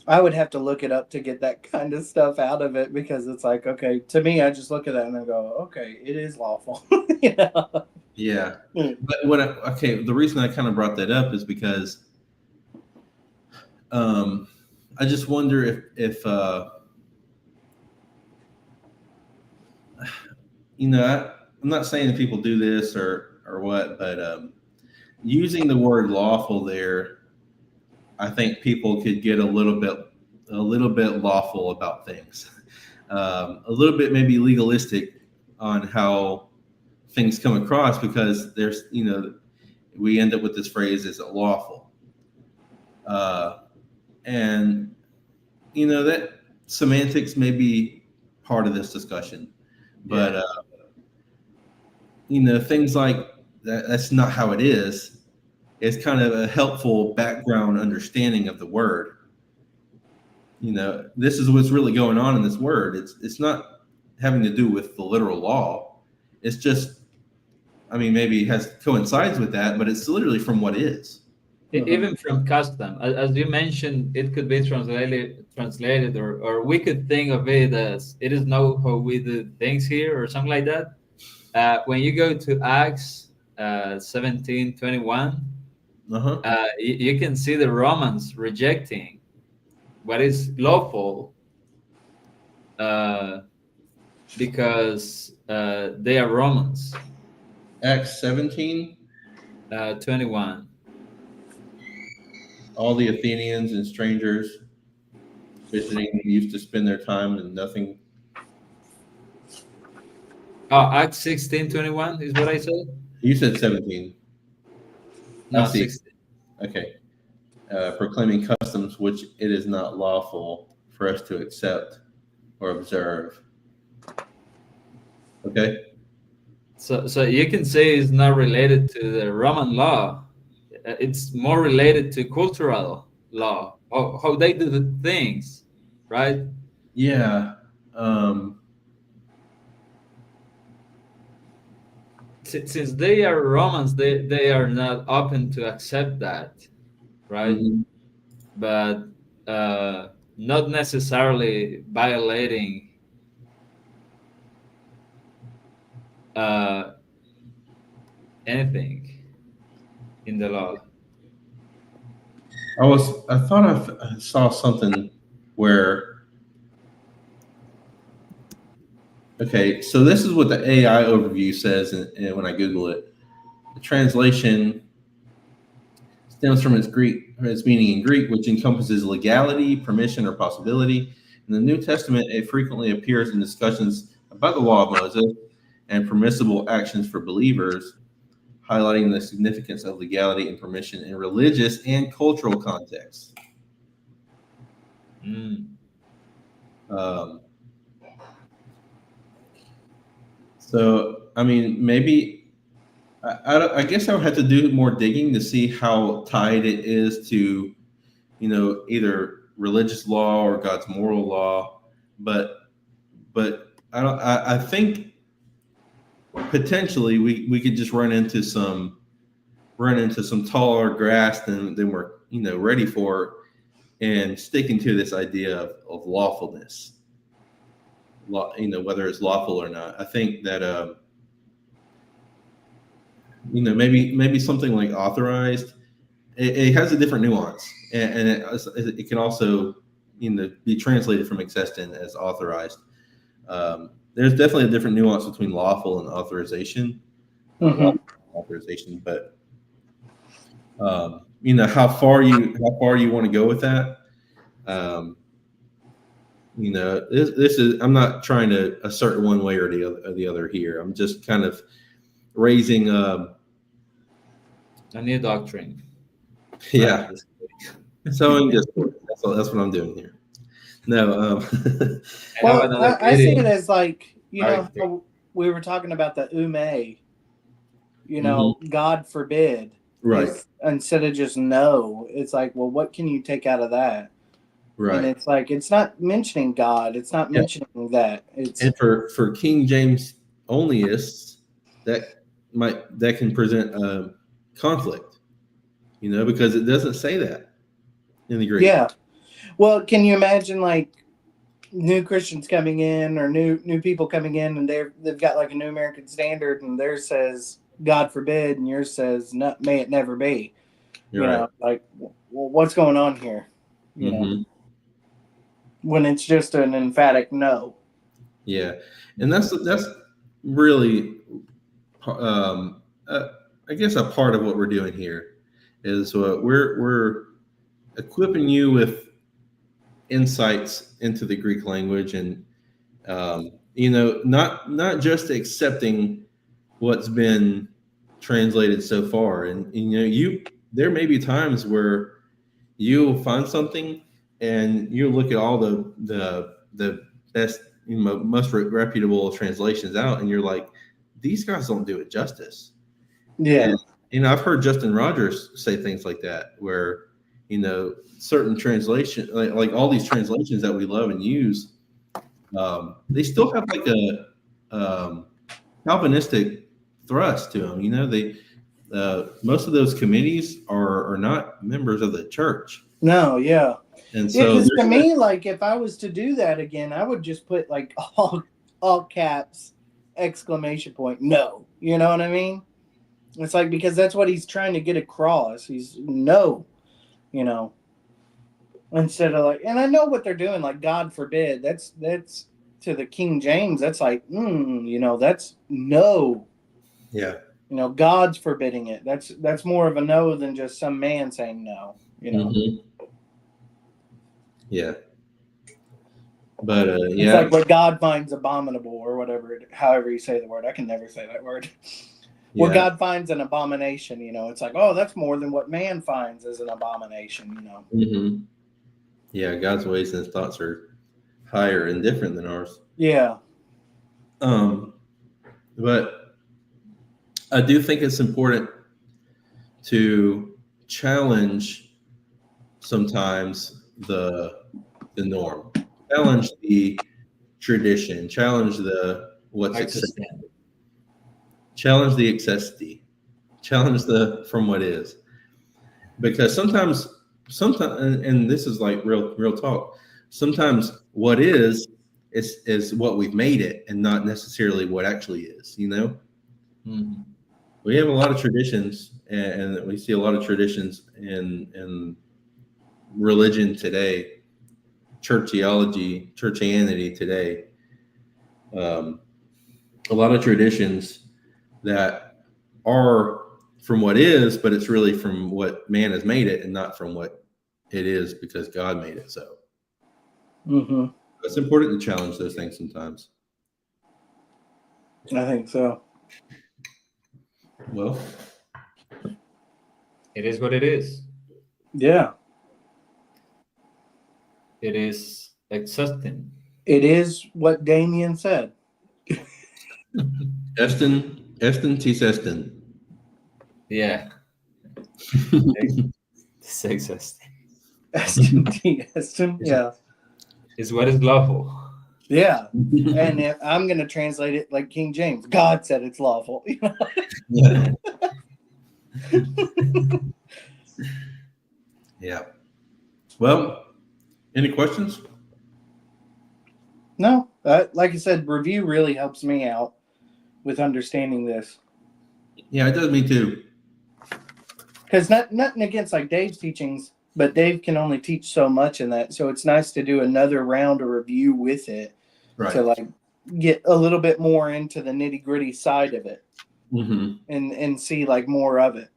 I would have to look it up to get that kind of stuff out of it because it's like, okay, to me, I just look at that and I go, okay, it is lawful. Yeah. But the reason I kind of brought that up is because I just wonder if I'm not saying that people do this or what, but using the word lawful there, I think people could get a little bit lawful about things, a little bit maybe legalistic on how things come across because there's we end up with this phrase, is it lawful? And that semantics may be part of this discussion, but things like that's not how it is. It's kind of a helpful background understanding of the word. This is what's really going on in this word. It's not having to do with the literal law. It's just, maybe it coincides with that, but it's literally from what is. Even from custom, as you mentioned, it could be translated, or we could think of it as it is not how we do things here, or something like that. When you go to Acts 17:21, you can see the Romans rejecting what is lawful because they are Romans. Acts 17. 21. all the Athenians and strangers visiting used to spend their time in nothing. Oh, Acts 16:21 is what I said. You said 17. No, I see. 16. Okay. Proclaiming customs which it is not lawful for us to accept or observe. Okay. So you can say it's not related to the Roman law. It's more related to cultural law, how they do the things, right? Yeah. Since they are Romans, they are not open to accept that, right? Mhm. But not necessarily violating uh, anything in the law. I thought I saw something where, okay, so this is what the AI overview says, and when I Google it, the translation stems from its meaning in Greek, which encompasses legality, permission, or possibility. In the New Testament, it frequently appears in discussions about the law of Moses and permissible actions for believers, highlighting the significance of legality and permission in religious and cultural contexts. Mm. Um, so, I mean, maybe I guess I would have to do more digging to see how tied it is to, either religious law or God's moral law. But I don't. I think potentially we could just run into some taller grass than we're ready for, and sticking to this idea of lawfulness. Whether it's lawful or not. I think that maybe something like authorized, it has a different nuance, and it can also be translated from exestin as authorized. There's definitely a different nuance between lawful and authorization. Mhm. Authorization, but how far you want to go with that. This is, I'm not trying to assert one way or the other here. I'm just kind of raising A new doctrine. yeah, sowing discord. That's what I'm doing here. No, Well, I see it video. as like, Right. how we were talking about the ume, Mhm. God forbid. Right. Instead of just no, it's like, well, what can you take out of that? Right. And it's like, it's not mentioning God. It's not Yeah. mentioning that. It's And for King James onlyists, that can present a conflict, because it doesn't say that in the Greek. yeah. Well, can you imagine like new Christians coming in or new people coming in, and they've got like a New American Standard, and theirs says God forbid, and yours says no, may it never be. You're right. Like, well, what's going on here? Mhm. When it's just an emphatic no. Yeah, and that's really, I guess, a part of what we're doing here is we're equipping you with insights into the Greek language, and not just accepting what's been translated so far, and there may be times where you'll find something and you look at all the best, most reputable translations out, and you're like, these guys don't do it justice. Yeah. And I've heard Justin Rogers say things like that, where certain translation, like all these translations that we love and use, they still have like a Calvinistic thrust to them. They most of those committees are not members of the church. No, yeah. And Yeah, so because to me, like, if I was to do that again, I would just put like all caps, exclamation point, no. You know what I mean? It's like, because that's what he's trying to get across. He's no, instead of like, and I know what they're doing, like God forbid. That's to the King James. That's like, that's no. yeah. God's forbidding it. That's more of a no than just some man saying no. You know, Yeah. But it's yeah, like what God finds abominable, or whatever, however you say the word. I can never say that word. What yeah. God finds an abomination, you know, it's like, oh, that's more than what man finds as an abomination, you know. Yeah, God's ways and his thoughts are higher and different than ours. Yeah. But I do think it's important to challenge sometimes the norm, challenge the tradition, challenge the what's Like to accepted, stand. challenge the accessity, challenge the from what is, because sometimes, and this is like real talk. Sometimes what is what we've made it, and not necessarily what actually is. You know, we have a lot of traditions, and we see a lot of traditions in religion today, church theology, churchianity today. A lot of traditions that are from what is, but it's really from what man has made it, and not from what it is because God made it so. It's important to challenge those things sometimes. I think so. Well, It is what it is. Yeah. It is existing. It is what Damien said. Eston T. Seston. Yeah. It's existing. Eston, yeah. Is what is lawful. Yeah. And if I'm going to translate it like King James, God said it's lawful. Yeah. Yeah. Well, any questions? No, like I said, review really helps me out with understanding this. Yeah, it does me too. Because nothing against like Dave's teachings, but Dave can only teach so much in that. So it's nice to do another round of review with it to like get a little bit more into the nitty gritty side of it and see like more of it.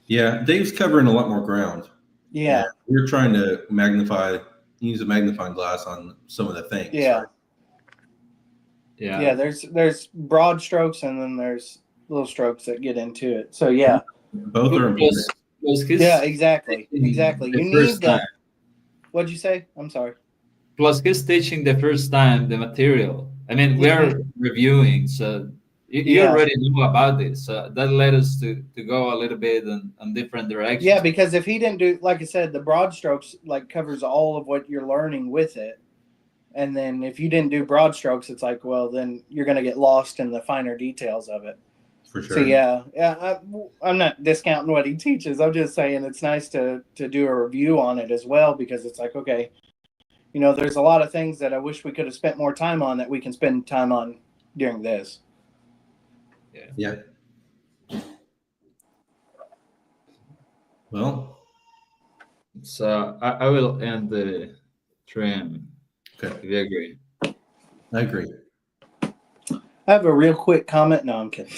Yeah, Dave's covering a lot more ground. Yeah. We're trying to use a magnifying glass on some of the things. Yeah. Right? Yeah. There's broad strokes and then there's little strokes that get into it. So yeah. Both are important. Yeah, exactly. Exactly. You need the. What'd you say? I'm sorry. Plus, he's teaching the first time the material. I mean, we are reviewing, so you already know about this. So that led us to go a little bit on different directions. Yeah, because if he didn't do, like I said, the broad strokes like covers all of what you're learning with it. And then if you didn't do broad strokes, it's like, well, then you're going to get lost in the finer details of it. For sure. So yeah, I'm not discounting what he teaches. I'm just saying it's nice to do a review on it as well, because it's like, okay, you know, there's a lot of things that I wish we could have spent more time on that we can spend time on during this. Yeah. Well, so I will end the trim. Okay. If you agree. I agree. I have a real quick comment. No, I'm kidding.